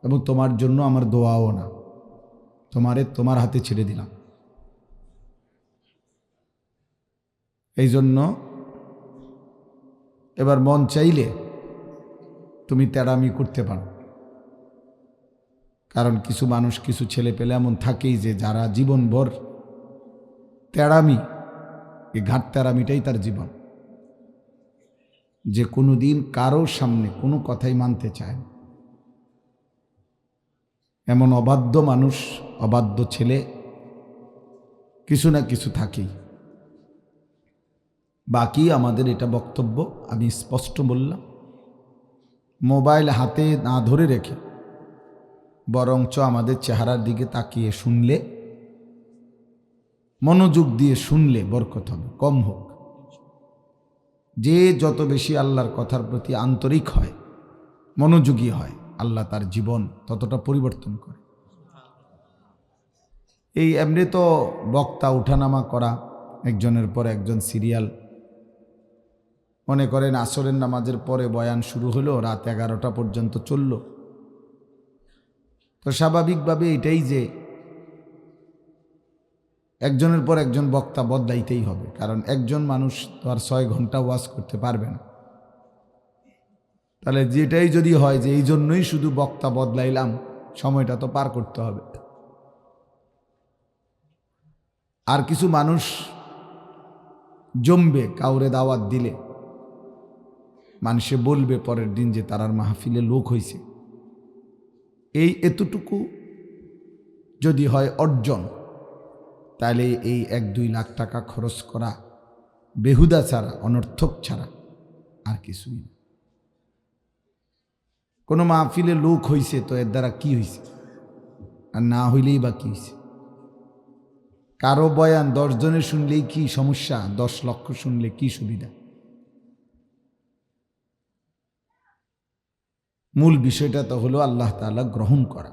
এবং তোমার জন্য আমার দোয়াও না, তোমার হাতে ছেড়ে দিলাম। এই জন্য এবার মন চাইলে তুমি তেড়ামি করতে পারো, কারণ কিছু মানুষ, কিছু ছেলে পেলে এমন থাকেই যে যারা জীবনভর তেড়ামি, এই ঘাট তেড়ামিটাই তার জীবন, যে কোনো দিন কারোর সামনে কোনো কথাই মানতে চায় না। এমন অবাধ্য মানুষ, অবাধ্য ছেলে কিছু না কিছু থাকেই। বাকি আমাদের এটা বক্তব্য, আমি স্পষ্ট বললাম, মোবাইল হাতে না ধরে রেখে বরঞ্চ আমাদের চেহারার দিকে তাকিয়ে শুনলে, মনোযোগ দিয়ে শুনলে বরকত হবে, কম হোক। যে যত বেশি আল্লাহর কথার প্রতি আন্তরিক হয়, মনোযোগী হয়, আল্লাহ তার জীবন ততটা পরিবর্তন করে। এই এমনি তো বক্তা উঠানামা করা, একজনের পর একজন সিরিয়াল, মনে করেন আসরের নামাজের পরে বয়ান শুরু হলো, রাত 11টা পর্যন্ত চলল। তো স্বাভাবিকভাবে এটাই যে একজনের পর একজন বক্তা বদলাইতেই হবে, কারণ একজন মানুষ তো আর 6 ঘন্টা ওয়াজ করতে পারবে না। তাহলে যেটাই যদি হয় যে এই জন্যই শুধু বক্তা বদলাইলাম, সময়টা তো পার করতে হবে। আর কিছু মানুষ জমবে, কাউরে দাওয়াত দিলে মানুষে বলবে পরের দিন যে তারার মাহফিলে লোক হয়েছে। এই এতটুকু যদি হয় অর্জন, তাহলে এই 1-2 লাখ টাকা খরচ করা বেহুদা ছাড়া, অনর্থক ছাড়া আর কিছুই না। কোনো মাহফিলে লোক হইছে তো এর দ্বারা কি হয়েছে, আর না হইলেই বা কি হয়েছে? কারো বয়ান 10 জনের শুনলেই কি সমস্যা, 10 লক্ষ শুনলে কি সুবিধা? মূল বিষয়টা তো হলো আল্লাহ তাআলা গ্রহণ করা।